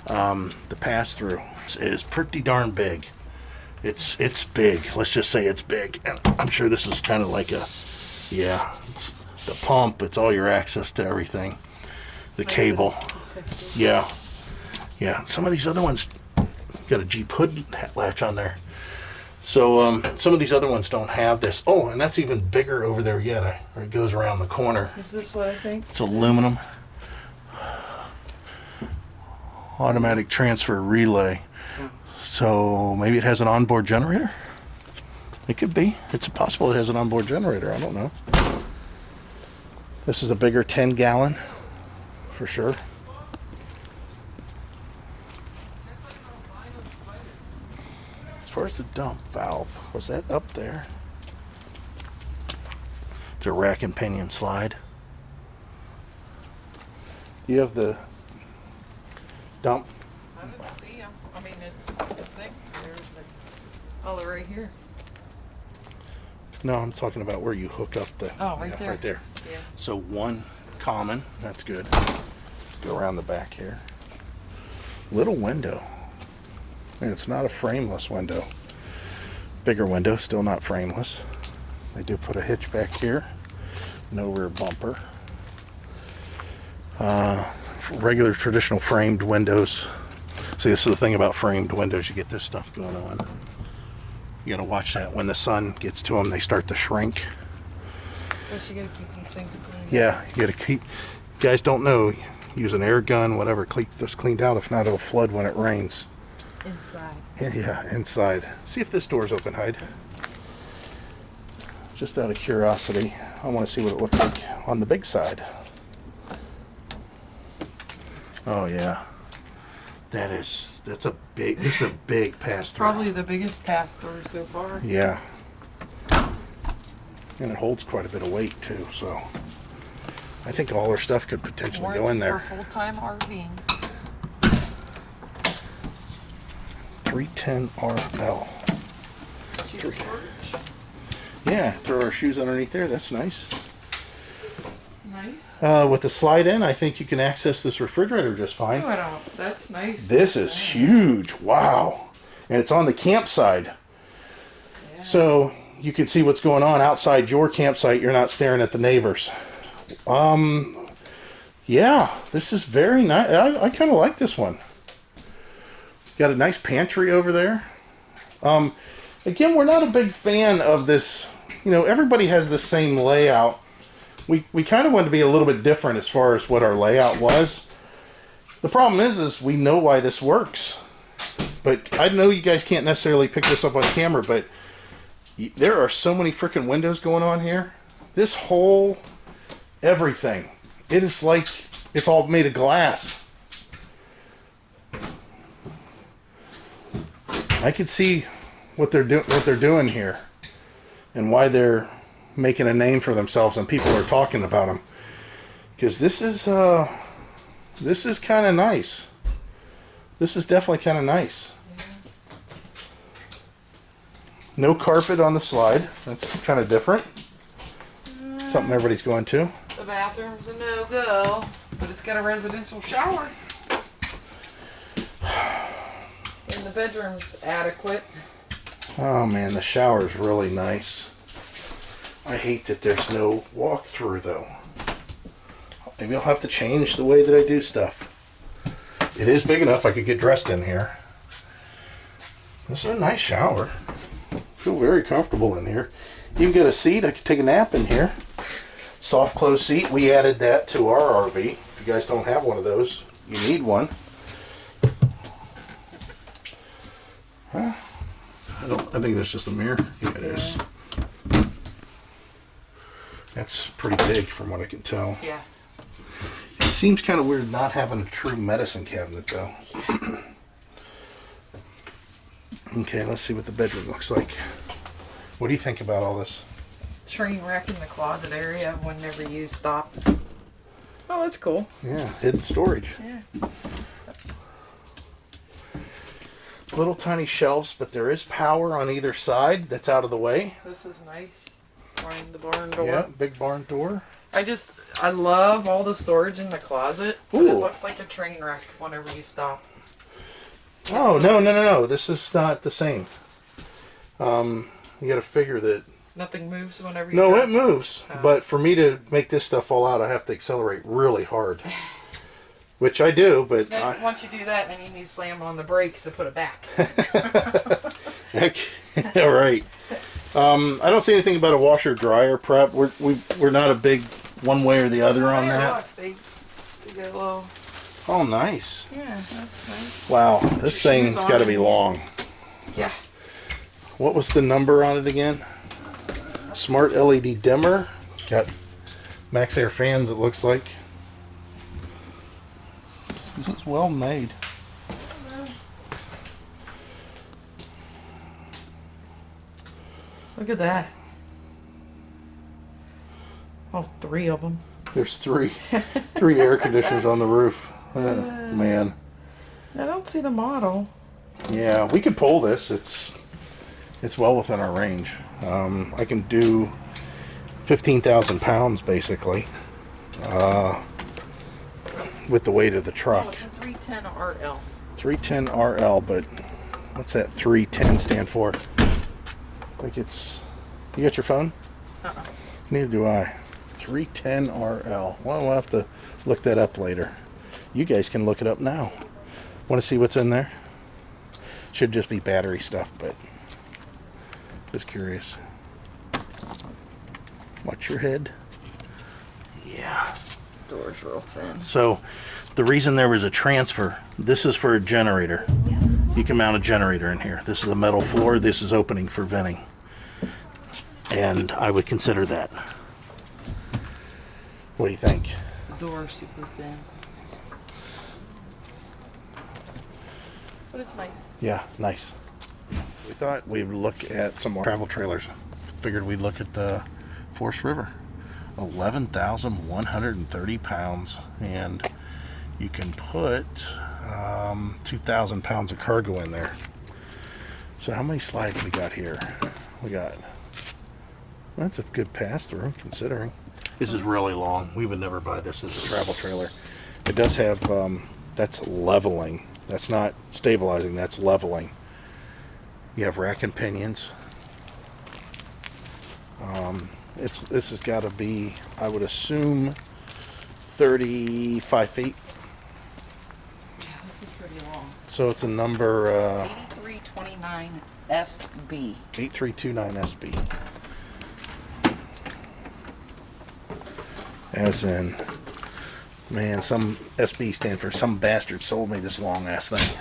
The pass-through is pretty darn big. It's big. Let's just say it's big. And I'm sure this is kind of like it's the pump. It's all your access to everything. The cable. Yeah. Some of these other ones got a Jeep hood latch on there. So some of these other ones don't have this. Oh, and that's even bigger over there yet. It goes around the corner. Is this what I think? It's aluminum. Automatic transfer relay. So maybe it has an onboard generator? It could be. It's possible it has an onboard generator. I don't know. This is a bigger 10-gallon for sure. As far as the dump valve, was that up there? It's a rack and pinion slide. You have the dump. I didn't see them. I mean, the thing's here, but they're right here. No, I'm talking about where you hook up the. Oh, right there. Right there. Yeah. So one common, that's good. Go around the back here. Little window. And it's not a frameless window. Bigger window, still not frameless. They do put a hitch back here. No rear bumper. Regular traditional framed windows. See, this is the thing about framed windows. You get this stuff going on. You gotta watch that. When the sun gets to them, they start to shrink. Plus, you gotta keep these things clean. Yeah, you gotta keep. You guys don't know. Use an air gun, whatever. Keep this cleaned out. If not, it'll flood when it rains. Inside. Yeah, inside. See if this door's open, Hyde. Just out of curiosity, I want to see what it looks like on the big side. Oh yeah, that's a big. This is a big pass through. Probably the biggest pass through so far. Yeah, and it holds quite a bit of weight too. So I think all our stuff could potentially go in there. For full-time RVing. 310 RL. Shoe storage. Yeah, throw our shoes underneath there. That's nice. This is nice. With the slide in, I think you can access this refrigerator just fine. No, I don't. That's nice. This is huge. Wow. And it's on the campsite. Yeah. So you can see what's going on outside your campsite. You're not staring at the neighbors. Yeah, this is very nice. I kind of like this one. Got a nice pantry over there. Again, we're not a big fan of this. You know, everybody has the same layout. We kind of wanted to be a little bit different as far as what our layout was. The problem is we know why this works. But I know you guys can't necessarily pick this up on camera, but there are so many freaking windows going on here. This whole everything, it is like it's all made of glass. I can see what they're doing here, and why they're making a name for themselves, and people are talking about them. Because this is kind of nice. This is definitely kind of nice. No carpet on the slide. That's kind of different. Something everybody's going to. The bathroom's a no-go, but it's got a residential shower. And the bedroom's adequate. Oh man, the shower's really nice. I hate that there's no walk-through though. Maybe I'll have to change the way that I do stuff. It is big enough I could get dressed in here. This is a nice shower. I feel very comfortable in here. You can get a seat. I could take a nap in here. Soft close seat. We added that to our RV. If you guys don't have one of those, you need one. Huh? I think that's just a mirror. Yeah, it is. That's pretty big from what I can tell. Yeah. It seems kind of weird not having a true medicine cabinet though. Okay, let's see what the bedroom looks like. What do you think about all this? Train wreck in the closet area whenever you stop. Oh, that's cool. Yeah, hidden storage. Yeah. Little tiny shelves, but there is power on either side that's out of the way. This is nice. Behind the barn door. Yeah, big barn door. I love all the storage in the closet, but it Ooh. looks like a train wreck whenever you stop. Oh, no. This is not the same. You got to figure that. Nothing moves whenever you No, drive. it moves. Oh. But for me to make this stuff fall out, I have to accelerate really hard. Which I do, but... Then, once you do that, then you need to slam on the brakes to put it back. Okay, all right. I don't see anything about a washer dryer prep. We're not a big one way or the other on There, that. look, they get a little... Oh, nice. Yeah, that's nice. Wow, this Your shoes thing's on got to be it. long. Yeah. What was the number on it again? Smart LED dimmer. Got max air fans, it looks like. This is well made. Look at that. Oh, 3 of them. There's three air conditioners on the roof. Man. I don't see the model. Yeah, we could pull this. It's well within our range. I can do 15,000 pounds basically with the weight of the truck. Oh, it's a 310 RL. 310 RL, but what's that 310 stand for? Like it's... You got your phone? Uh-uh. Neither do I. 310 RL. Well, we'll have to look that up later. You guys can look it up now. Want to see what's in there? Should just be battery stuff, but just curious. Watch your head. Yeah. Door's real thin. So the reason there was a transfer, this is for a generator. You can mount a generator in here. This is a metal floor. This is opening for venting. And I would consider that. What do you think? The door's super thin. But it's nice. Yeah, nice. We thought we'd look at some more travel trailers. Figured we'd look at the Forest River. 11,130 pounds. And you can put 2,000 pounds of cargo in there. So how many slides we got here? We got... That's a good pass-through, considering. This is really long. We would never buy this as a travel trailer. It does have... that's leveling. That's not stabilizing, that's leveling. You have rack and pinions. This has got to be, I would assume, 35 feet. Yeah, this is pretty long. So it's a number 8329 SB. 8329 SB. As in, man, some SB stand for some bastard sold me this long ass thing.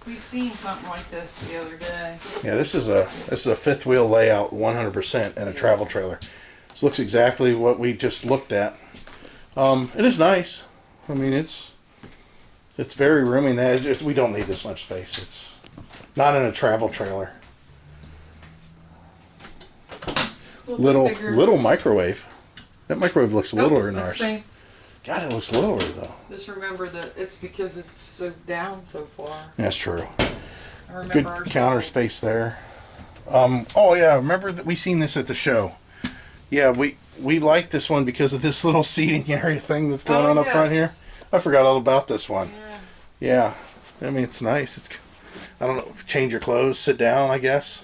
We seen something like this the other day. Yeah, this is a fifth wheel layout 100% in a travel trailer. This looks exactly what we just looked at. It is nice. I mean, it's very roomy. We don't need this much space. It's not in a travel trailer. Little microwave. That microwave looks littler than ours. God, it looks littler though. Just remember that it's because it's so down so far. That's true. I remember Good our counter side. space there. Oh yeah, remember that we seen this at the show. Yeah, we like this one because of this little seating area thing that's going on up front here. I forgot all about this one. Yeah. I mean, it's nice. It's, I don't know, change your clothes, sit down, I guess.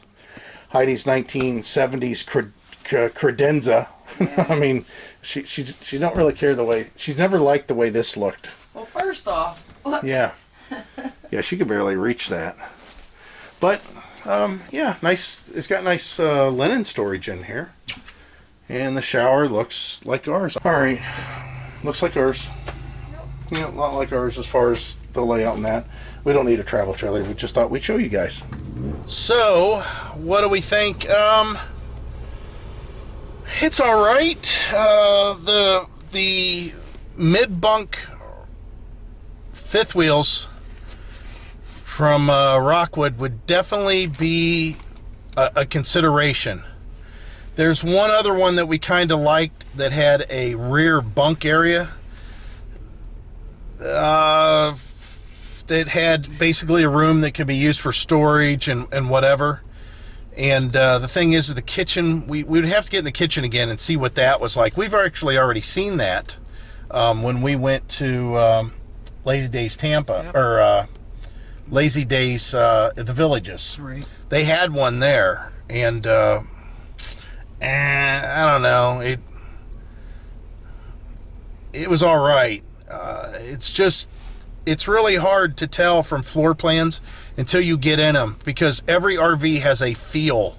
Heidi's 1970s credenza. Yeah. I mean, she don't really care the way, she's never liked the way this looked. Well, first off, look. Yeah. Yeah, she could barely reach that. But, yeah, nice. It's got nice linen storage in here. And the shower looks like ours. All right. Looks like ours. Yeah, a lot like ours as far as the layout and that. We don't need a travel trailer. We just thought we'd show you guys. So, what do we think? It's all right. The mid-bunk fifth wheels from Rockwood would definitely be a consideration. There's one other one that we kind of liked that had a rear bunk area. That had basically a room that could be used for storage and whatever. And the thing is, the kitchen, we would have to get in the kitchen again and see what that was like. We've actually already seen that when we went to Lazy Days Tampa, Yep. or Lazy Days at the Villages. Right. They had one there, and I don't know, it was all right. It's really hard to tell from floor plans until you get in them, because every RV has a feel.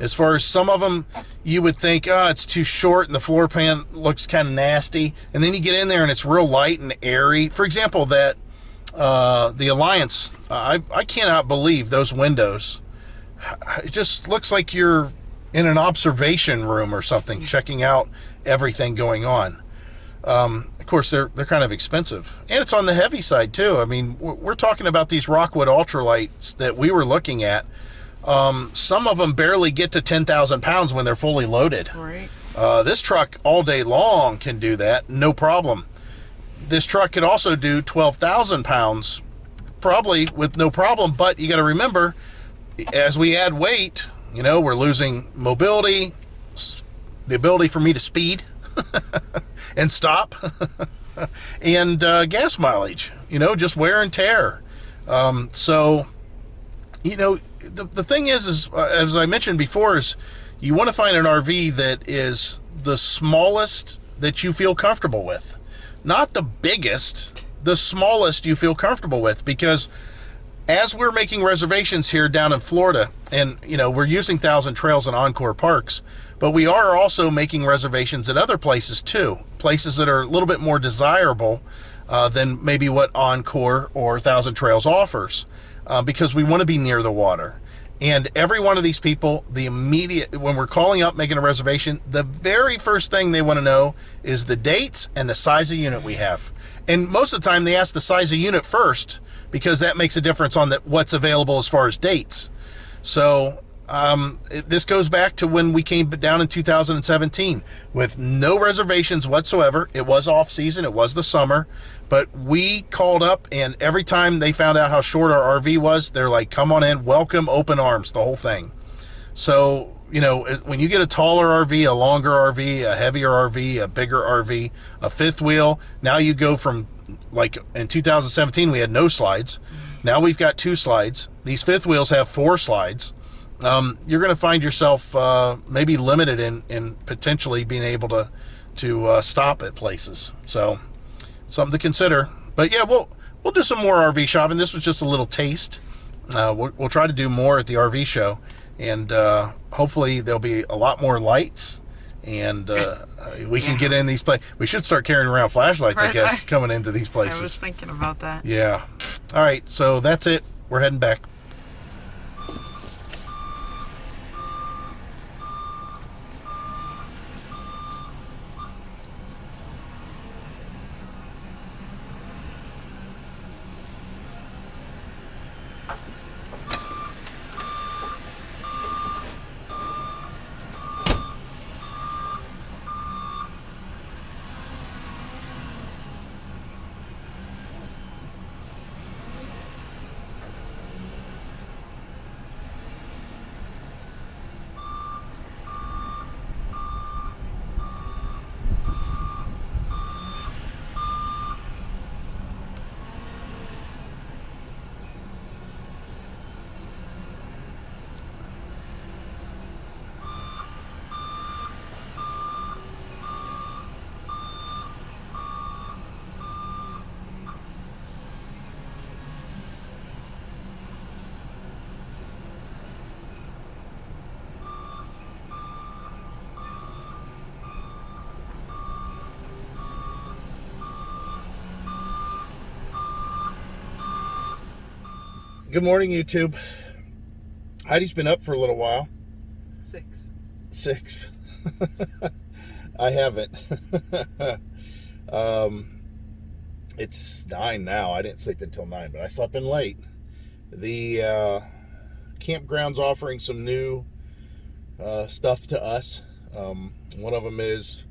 As far as some of them, you would think, oh, it's too short and the floor plan looks kind of nasty. And then you get in there and it's real light and airy. For example, that the Alliance, I cannot believe those windows. It just looks like you're in an observation room or something, checking out everything going on. Of course, they're kind of expensive, and it's on the heavy side too. I mean, we're talking about these Rockwood ultralights that we were looking at. Some of them barely get to 10,000 pounds when they're fully loaded. Right. This truck all day long can do that, no problem. This truck could also do 12,000 pounds, probably with no problem. But you got to remember, as we add weight, we're losing mobility, the ability for me to speed and stop, and gas mileage, just wear and tear. So, the thing is, as I mentioned before, is you want to find an RV that is the smallest that you feel comfortable with. Not the biggest, the smallest you feel comfortable with, because as we're making reservations here down in Florida, and we're using Thousand Trails and Encore Parks, but we are also making reservations at other places too, places that are a little bit more desirable than maybe what Encore or Thousand Trails offers, because we want to be near the water. And every one of these people, when we're calling up making a reservation, the very first thing they want to know is the dates and the size of unit we have. And most of the time they ask the size of unit first, because that makes a difference on what's available as far as dates. So this goes back to when we came down in 2017 with no reservations whatsoever. It was off season, it was the summer, but we called up, and every time they found out how short our RV was, they're like, come on in, welcome, open arms, the whole thing. So, when you get a taller RV, a longer RV, a heavier RV, a bigger RV, a fifth wheel, now you go from, like in 2017, we had no slides. Now we've got 2 slides. These fifth wheels have 4 slides. You're going to find yourself maybe limited in potentially being able to stop at places. So something to consider. But yeah, we'll do some more RV shopping. This was just a little taste. We'll try to do more at the RV show, and hopefully there'll be a lot more lights, and we can get in these places. We should start carrying around flashlights, I guess, coming into these places. I was thinking about that. Yeah. All right, so that's it. we're heading back. Good morning, YouTube. Heidi's been up for a little while. 6. I haven't. It's 9 now. I didn't sleep until 9, but I slept in late. The campground's offering some new stuff to us. One of them is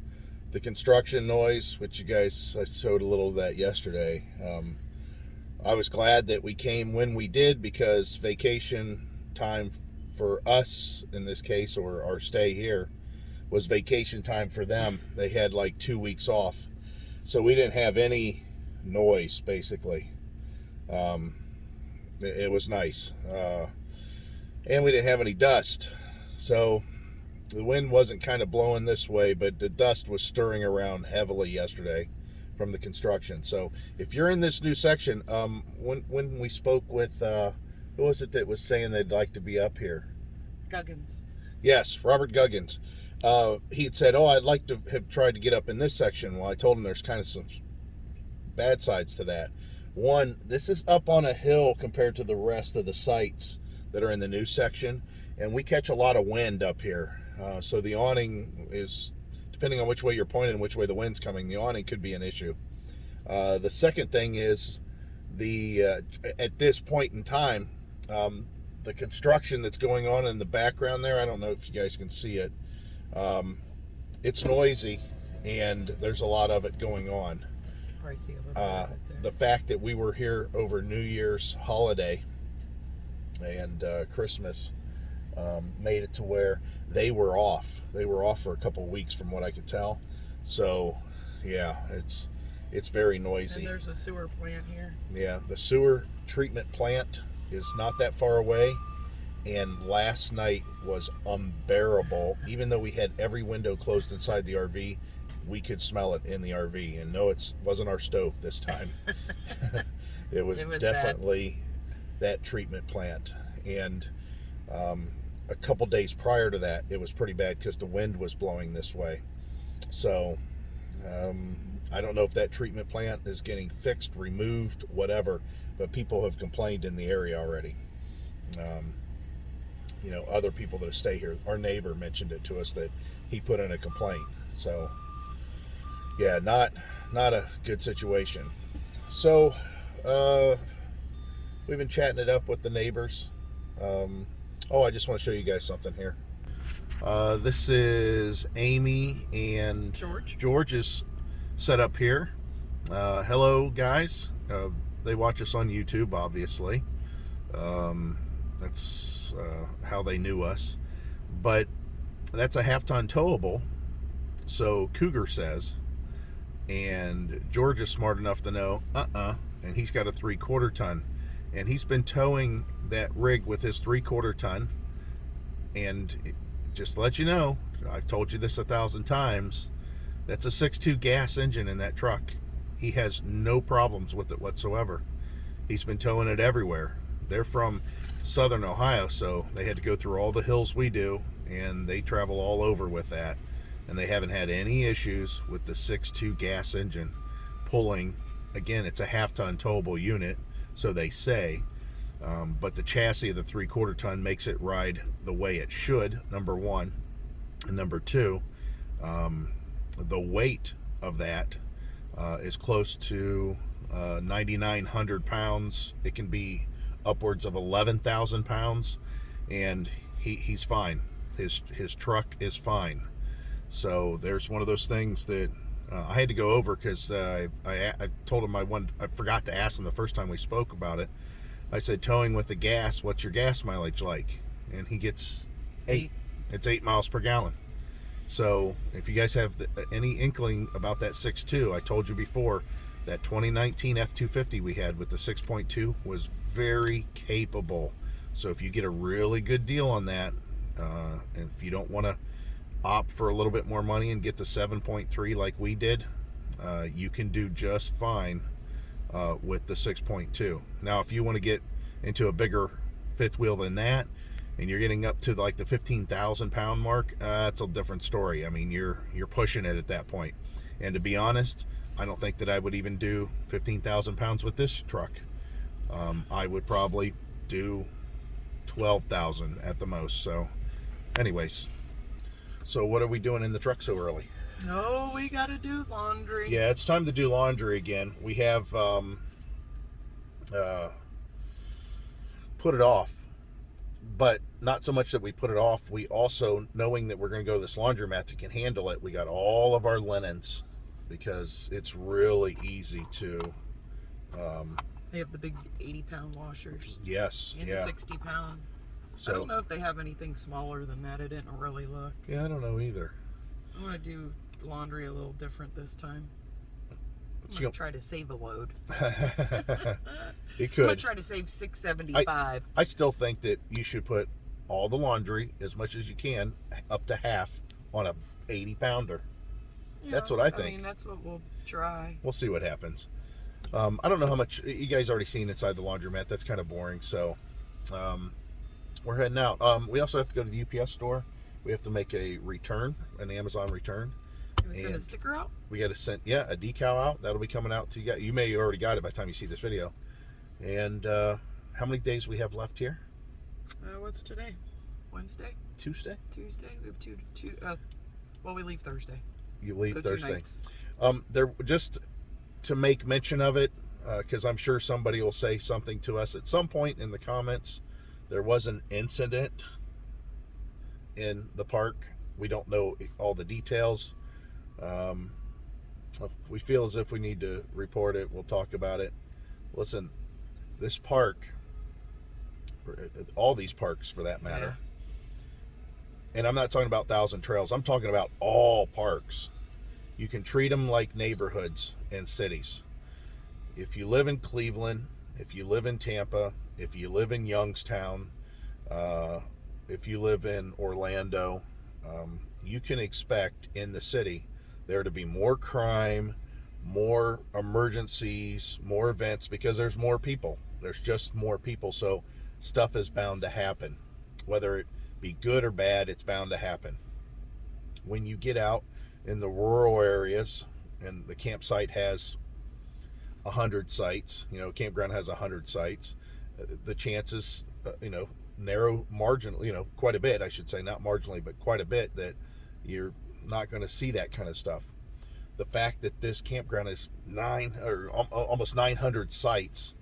the construction noise, which you guys, I showed a little of that yesterday. I was glad that we came when we did, because vacation time for us, in this case, or our stay here, was vacation time for them. They had like 2 weeks off. So we didn't have any noise, basically. It was nice. And we didn't have any dust. So the wind wasn't kind of blowing this way, but the dust was stirring around heavily yesterday from the construction. So if you're in this new section, when we spoke with who was it that was saying they'd like to be up here? Guggins. Yes, Robert Guggins. He had said, I'd like to have tried to get up in this section. Well, I told him there's kind of some bad sides to that. One, this is up on a hill compared to the rest of the sites that are in the new section, and we catch a lot of wind up here. So the awning is, depending on which way you're pointed and which way the wind's coming, the awning could be an issue. The second thing is at this point in time, the construction that's going on in the background there, I don't know if you guys can see it. It's noisy, and there's a lot of it going on. Pricey a little bit right there. The fact that we were here over New Year's holiday and Christmas made it to where they were off. They were off for a couple of weeks, from what I could tell. So, yeah, it's very noisy. And there's a sewer plant here. Yeah, the sewer treatment plant is not that far away, and last night was unbearable. Even though we had every window closed inside the RV, we could smell it in the RV. And no, it wasn't our stove this time. It was definitely that treatment plant. And a couple days prior to that, it was pretty bad because the wind was blowing this way. So I don't know if that treatment plant is getting fixed, removed, whatever, but people have complained in the area already. Other people that stay here, our neighbor mentioned it to us that he put in a complaint. So yeah, not a good situation. So we've been chatting it up with the neighbors. I just want to show you guys something here. This is Amy and George. George is set up here. Hello, guys. They watch us on YouTube, obviously. That's how they knew us. But that's a half-ton towable, so Cougar says. And George is smart enough to know, and he's got a 3/4 ton. And he's been towing that rig with his 3/4 ton. And just to let you know, I've told you this 1,000 times, that's a 6.2 gas engine in that truck. He has no problems with it whatsoever. He's been towing it everywhere. They're from southern Ohio, so they had to go through all the hills we do, and they travel all over with that. And they haven't had any issues with the 6.2 gas engine pulling. Again, it's a half-ton towable unit, so they say. But the chassis of the 3/4 ton makes it ride the way it should, number one. And number two, the weight of that is close to 9,900 pounds. It can be upwards of 11,000 pounds, and he's fine. His truck is fine. So there's one of those things that I had to go over because I told him I forgot to ask him the first time we spoke about it. I said, towing with the gas, what's your gas mileage like? And he gets 8. It's 8 miles per gallon. So if you guys have any inkling about that 6.2, I told you before, that 2019 F-250 we had with the 6.2 was very capable. So if you get a really good deal on that, and if you don't want to opt for a little bit more money and get the 7.3 like we did, you can do just fine with the 6.2. Now if you want to get into a bigger fifth wheel than that, and you're getting up to like the 15,000 pound mark, that's a different story. I mean, you're pushing it at that point. And to be honest, I don't think that I would even do 15,000 pounds with this truck. I would probably do 12,000 at the most. So anyways, so what are we doing in the truck so early? Oh, we gotta do laundry. Yeah, it's time to do laundry again. We have put it off, but not so much that we put it off. We also, knowing that we're going to go to this laundromat that can handle it, we got all of our linens, because it's really easy to They have the big 80-pound washers. yes, And yeah. the 60-pound. So I don't know if they have anything smaller than that. I didn't really look. yeah, I don't know either. I want to do laundry a little different this time. I'm So going to try to save a load. You I'm going could. to try to save $675. I still think that you should put all the laundry, as much as you can, up to half on a 80-pounder. That's what I think. I mean, that's what we'll try. We'll see what happens. I don't know how much you guys already seen inside the laundromat. That's kind of boring. So we're heading out. We also have to go to the UPS store. We have to make a return, an Amazon return. Gonna send a sticker out? We got to send, a decal out. That'll be coming out to you guys. You may have already got it by the time you see this video. And how many days we have left here? What's today? Wednesday? Tuesday? Tuesday? We have two well, we leave Thursday. You leave So 2 Thursday. nights. There, just to make mention of it, because I'm sure somebody will say something to us at some point in the comments. There was an incident in the park. We don't know all the details. If we feel as if we need to report it, we'll talk about it. Listen, this park, all these parks for that matter, and I'm not talking about Thousand Trails, I'm talking about all parks. You can treat them like neighborhoods and cities. If you live in Cleveland, if you live in Tampa, if you live in Youngstown, if you live in Orlando, you can expect in the city there to be more crime, more emergencies, more events, because there's more people. There's just more people, so stuff is bound to happen. Whether it be good or bad, it's bound to happen. When you get out in the rural areas, and the campsite has 100 sites, campground has 100 sites, the chances, narrow marginally, quite a bit, I should say, not marginally, but quite a bit, that you're not going to see that kind of stuff. The fact that this campground is almost 900 sites,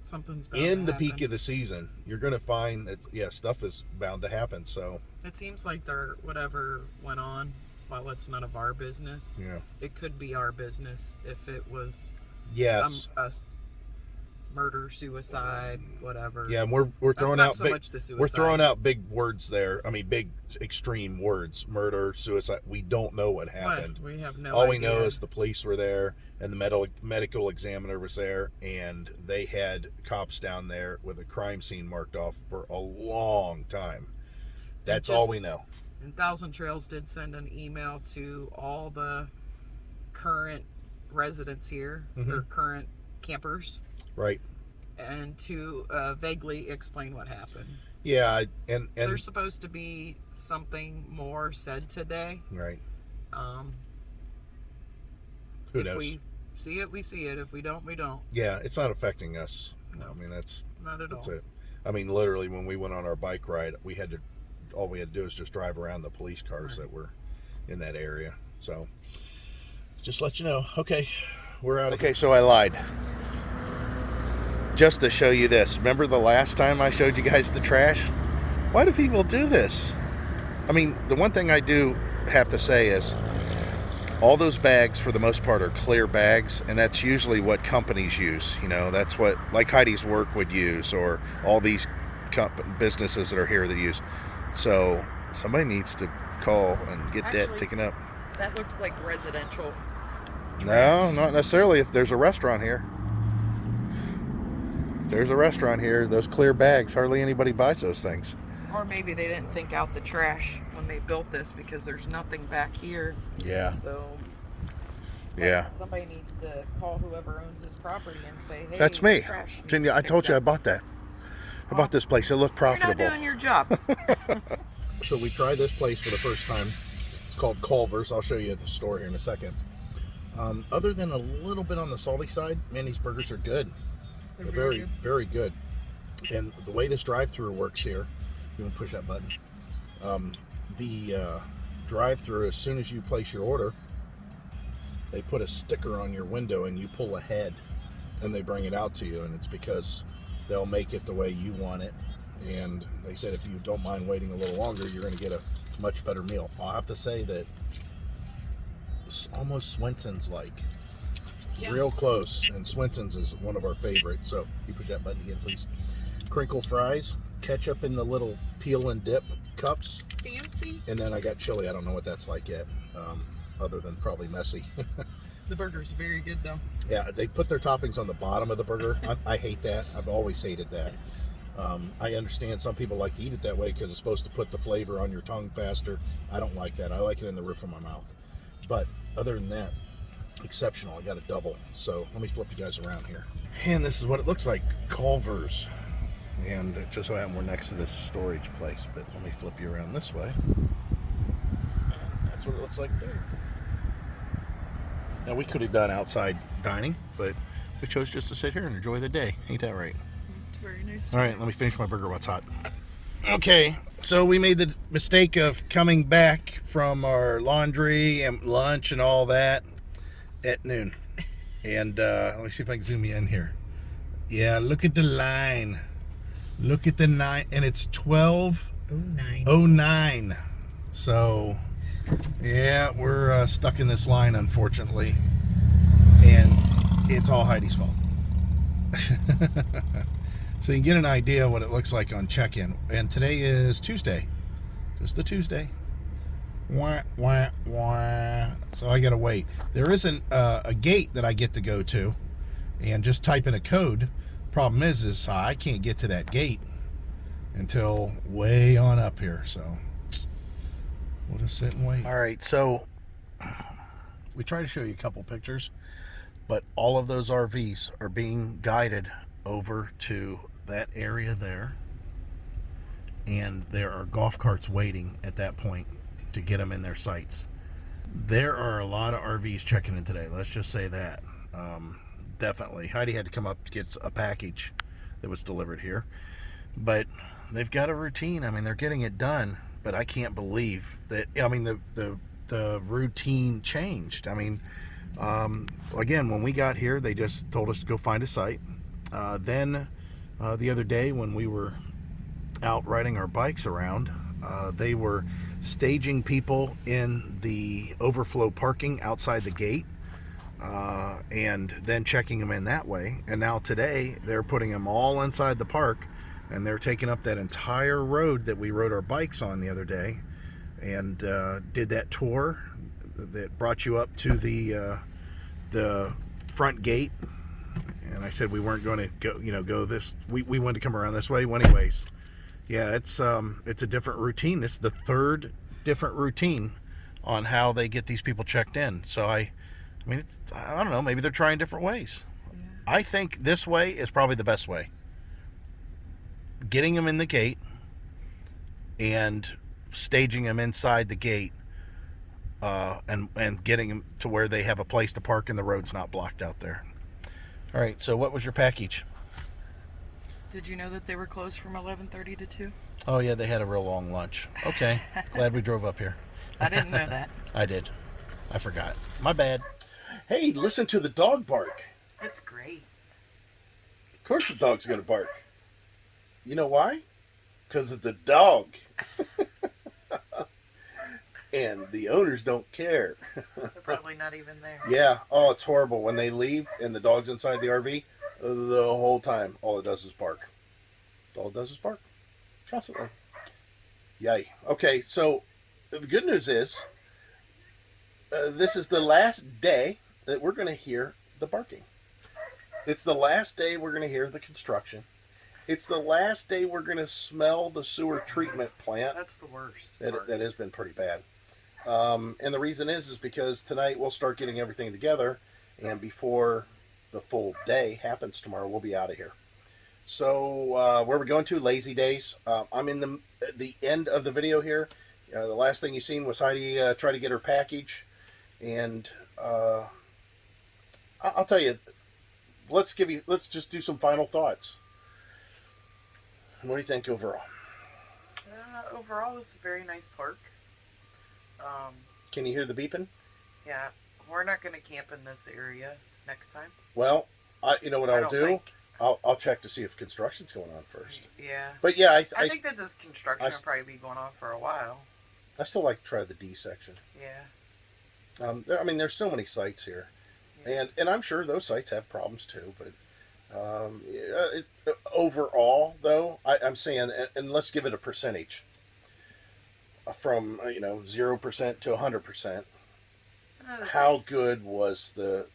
something's bound in to the peak happen. of the season, you're going to find that stuff is bound to happen. So It seems like whatever went on, while it's none of our business, it could be our business if it was yes, a murder, suicide, whatever. yeah, and we're throwing Not out so big, much the suicide. we're throwing out big words there. I mean, big extreme words: murder, suicide. We don't know what happened. We have no All idea. we know is the police were there, and the medical examiner was there, and they had cops down there with a crime scene marked off for a long time. That's all we know. And Thousand Trails did send an email to all the current residents here, or current campers, Right. and to vaguely explain what happened. Yeah, and There's supposed to be something more said today. right. If Who knows? we see it, we see it. If we don't, we don't. Yeah, it's not affecting us. I mean, that's Not at all. it. I mean, literally, when we went on our bike ride, all we had to do is just drive around the police cars that were in that area. So, just let you know. Okay, we're out. Okay, so I lied. Just to show you this. Remember the last time I showed you guys the trash? Why do people do this? I mean, the one thing I do have to say is all those bags, for the most part, are clear bags, and that's usually what companies use. You know, that's what, like HEIDI's work would use, or all these businesses that are here that use. So somebody needs to call and get that taken up. That looks like residential. No, not necessarily. If there's a restaurant here. If there's a restaurant here, those clear bags, hardly anybody buys those things. Or maybe they didn't think out the trash when they built this because there's nothing back here. Yeah. So yeah. Somebody needs to call whoever owns this property and say, hey, that's me. trash needs Virginia, I picked told you I up. bought that. I bought this place. It looked profitable. You're not doing your job. So we tried this place for the first time. It's called Culver's. I'll show you the store here in a second. Other than a little bit on the salty side, man, these burgers are good. They're very, very good. And the way this drive-through works here, you want to push that button. The drive-through, as soon as you place your order, they put a sticker on your window and you pull ahead and they bring it out to you. And it's because they'll make it the way you want it. And they said if you don't mind waiting a little longer, you're going to get a much better meal. I'll have to say that it's almost Swenson's like. Yeah. Real close. And Swenson's is one of our favorites. So you push that button again, please. Crinkle fries, ketchup in the little peel and dip cups. Fancy. And then I got chili. I don't know what that's like yet, other than probably messy. The burger's very good though. Yeah, they put their toppings on the bottom of the burger. I hate that. I've always hated that. I understand some people like to eat it that way because it's supposed to put the flavor on your tongue faster. I don't like that. I like it in the roof of my mouth. But other than that, exceptional. I got a double. So let me flip you guys around here. And this is what it looks like. Culver's. And it just so happened we're next to this storage place. But let me flip you around this way. And that's what it looks like there. Now we could have done outside dining, but we chose just to sit here and enjoy the day. Ain't that right? It's very nice. All right, let me finish my burger while it's hot. Okay, so we made the mistake of coming back from our laundry and lunch and all that at noon. And let me see if I can zoom you in here. Yeah, look at the line. Look at the 9, and it's 12:09. So, yeah, we're stuck in this line, unfortunately. And it's all HEIDI's fault. So you can get an idea of what it looks like on check-in. And today is Tuesday. Just the Tuesday. Wah, wah, wah. So I gotta wait. There isn't a gate that I get to go to and just type in a code. Problem is I can't get to that gate until way on up here. So we'll just sit and wait. All right, so we try to show you a couple pictures, but all of those RVs are being guided over to that area there, and there are golf carts waiting at that point to get them in their sites. There are a lot of RVs checking in today, let's just say that. Definitely HEIDI had to come up to get a package that was delivered here, but they've got a routine. I mean, they're getting it done, but I can't believe that. I mean, the routine changed. I mean, again, when we got here, they just told us to go find a site. Then the other day when we were out riding our bikes around, they were staging people in the overflow parking outside the gate, and then checking them in that way. And now today they're putting them all inside the park, and they're taking up that entire road that we rode our bikes on the other day, and did that tour that brought you up to the front gate. And I said we weren't going to go this. We wanted to come around this way. Well, anyways, yeah, it's a different routine. This is the third different routine on how they get these people checked in. So I mean, I don't know. Maybe they're trying different ways. Yeah. I think this way is probably the best way. Getting them in the gate and staging them inside the gate, and getting them to where they have a place to park and the road's not blocked out there. All right, so what was your package? Did you know that they were closed from 11:30 to 2? Oh, yeah, they had a real long lunch. Okay, glad we drove up here. I didn't know that. I did. I forgot. My bad. Hey, listen to the dog bark. That's great. Of course the dog's going to bark. You know why? Because it's the dog. And the owners don't care. They're probably not even there. Yeah. Oh, it's horrible. When they leave and the dog's inside the RV, the whole time, all it does is bark. All it does is bark. Constantly. Yay. Okay, so the good news is this is the last day that we're going to hear the barking. It's the last day we're going to hear the construction. It's the last day we're going to smell the sewer treatment plant. That's the worst. That has been pretty bad. And the reason is because tonight we'll start getting everything together, and before the full day happens tomorrow, we'll be out of here. So where are we going to? Lazy Days. I'm in the end of the video here. The last thing you seen was Heidi try to get her package, and I'll tell you. Let's just do some final thoughts. What do you think overall? Overall, it's a very nice park. Can you hear the beeping? Yeah, we're not going to camp in this area next time. Well, you know what I'll do? Think. I'll check to see if construction's going on first. Yeah. But yeah, I think that this construction will probably be going on for a while. I still like to try the D section. Yeah. There's so many sites here. Yeah. And I'm sure those sites have problems too. But overall, though, I'm saying, and let's give it a percentage. From 0% to 100%. How good was the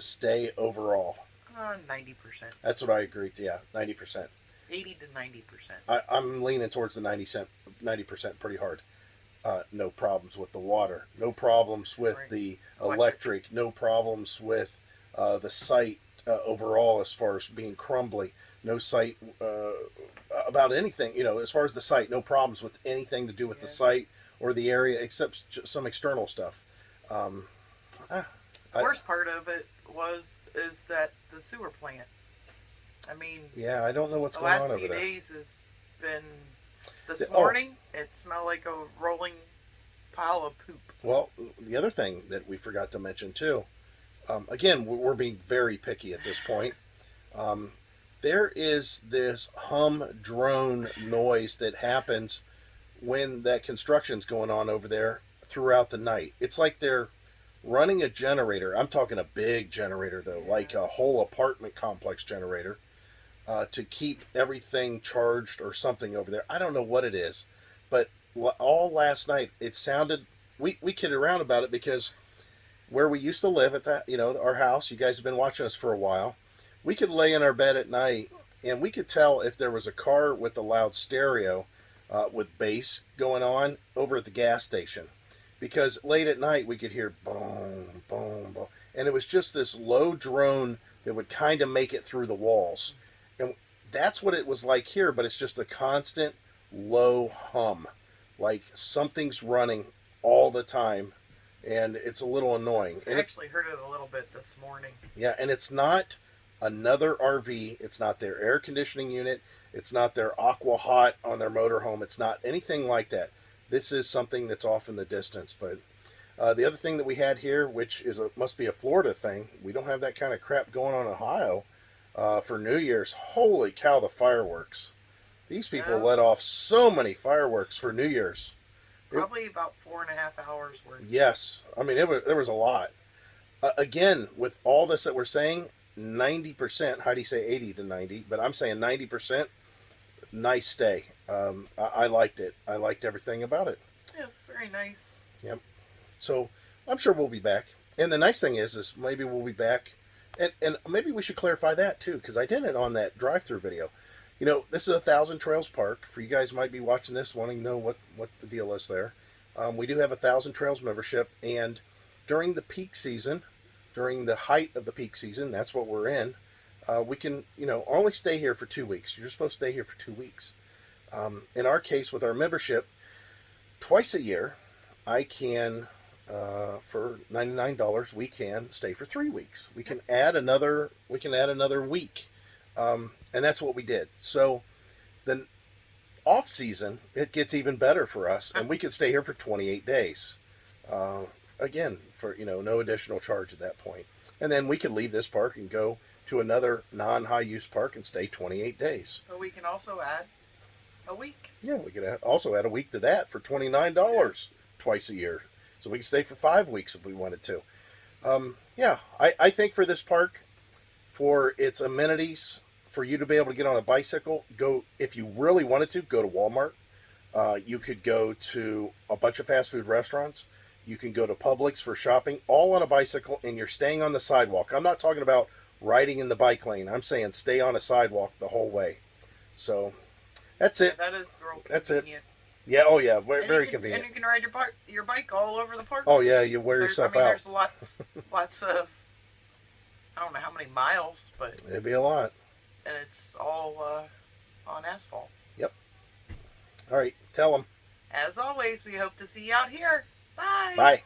stay overall? 90%. That's what I agree to. Yeah, 90%. 80 to 90%. I'm leaning towards the 90% pretty hard. No problems with the water. No problems with the electric. No problems with the site overall as far as being crumbly. No site about anything, as far as the site, no problems with anything to do with the site or the area except some external stuff. The worst part of it is that the sewer plant. I mean, yeah, I don't know what's going on over there. The last few days has been. This morning, it smelled like a rolling pile of poop. Well, the other thing that we forgot to mention too, again, we're being very picky at this point. There is this hum drone noise that happens when that construction's going on over there throughout the night. It's like they're running a generator. I'm talking a big generator though, like a whole apartment complex generator, to keep everything charged or something over there. I don't know what it is, but all last night it sounded. We kidded around about it because where we used to live at our house. You guys have been watching us for a while. We could lay in our bed at night and we could tell if there was a car with a loud stereo with bass going on over at the gas station, because late at night we could hear boom, boom, boom, and it was just this low drone that would kind of make it through the walls, and that's what it was like here. But it's just a constant low hum, like something's running all the time, and it's a little annoying. I actually heard it a little bit this morning. Yeah, and it's not another RV. It's not their air conditioning unit. It's not their aqua hot on their motorhome. It's not anything like that. This is something that's off in the distance. But the other thing that we had here, which must be a Florida thing, we don't have that kind of crap going on in Ohio for New Year's. Holy cow, the fireworks. These people let off so many fireworks for New Year's. Probably about 4.5 hours worth. Yes. I mean, there was a lot. Again, with all this that we're saying, 90%, Heidi say 80 to 90, but I'm saying 90%, nice stay. I liked it. I liked everything about it. Yeah, it's very nice. Yep. So I'm sure we'll be back. And the nice thing is maybe we'll be back, and maybe we should clarify that too, because I did it on that drive-through video. This is a 1,000 Trails Park. For you guys might be watching this, wanting to know what the deal is there. We do have a 1,000 Trails membership, and during the peak season, during the height of the peak season, that's what we're in, we can, only stay here for 2 weeks. You're supposed to stay here for 2 weeks. In our case, with our membership, twice a year, I can, for $99, we can stay for 3 weeks. We can add another week And that's what we did. So then off season, it gets even better for us, and we could stay here for 28 days. Again, for no additional charge at that point. And then we could leave this park and go to another non-high use park and stay 28 days. But we can also add a week. Yeah, we could also add a week to that for $29 twice a year. So we can stay for 5 weeks if we wanted to. I think for this park, for its amenities, for you to be able to get on a bicycle, if you really wanted to, go to Walmart. You could go to a bunch of fast food restaurants. You can go to Publix for shopping, all on a bicycle, and you're staying on the sidewalk. I'm not talking about riding in the bike lane. I'm saying stay on a sidewalk the whole way. So that's it. That is real convenient. That's it. Yeah, oh yeah, very convenient. And you can ride your bike all over the park. Oh yeah, you wear yourself out. There's lots of, I don't know how many miles, but it'd be a lot. And it's all on asphalt. Yep. All right, tell them. As always, we hope to see you out here. Bye. Bye.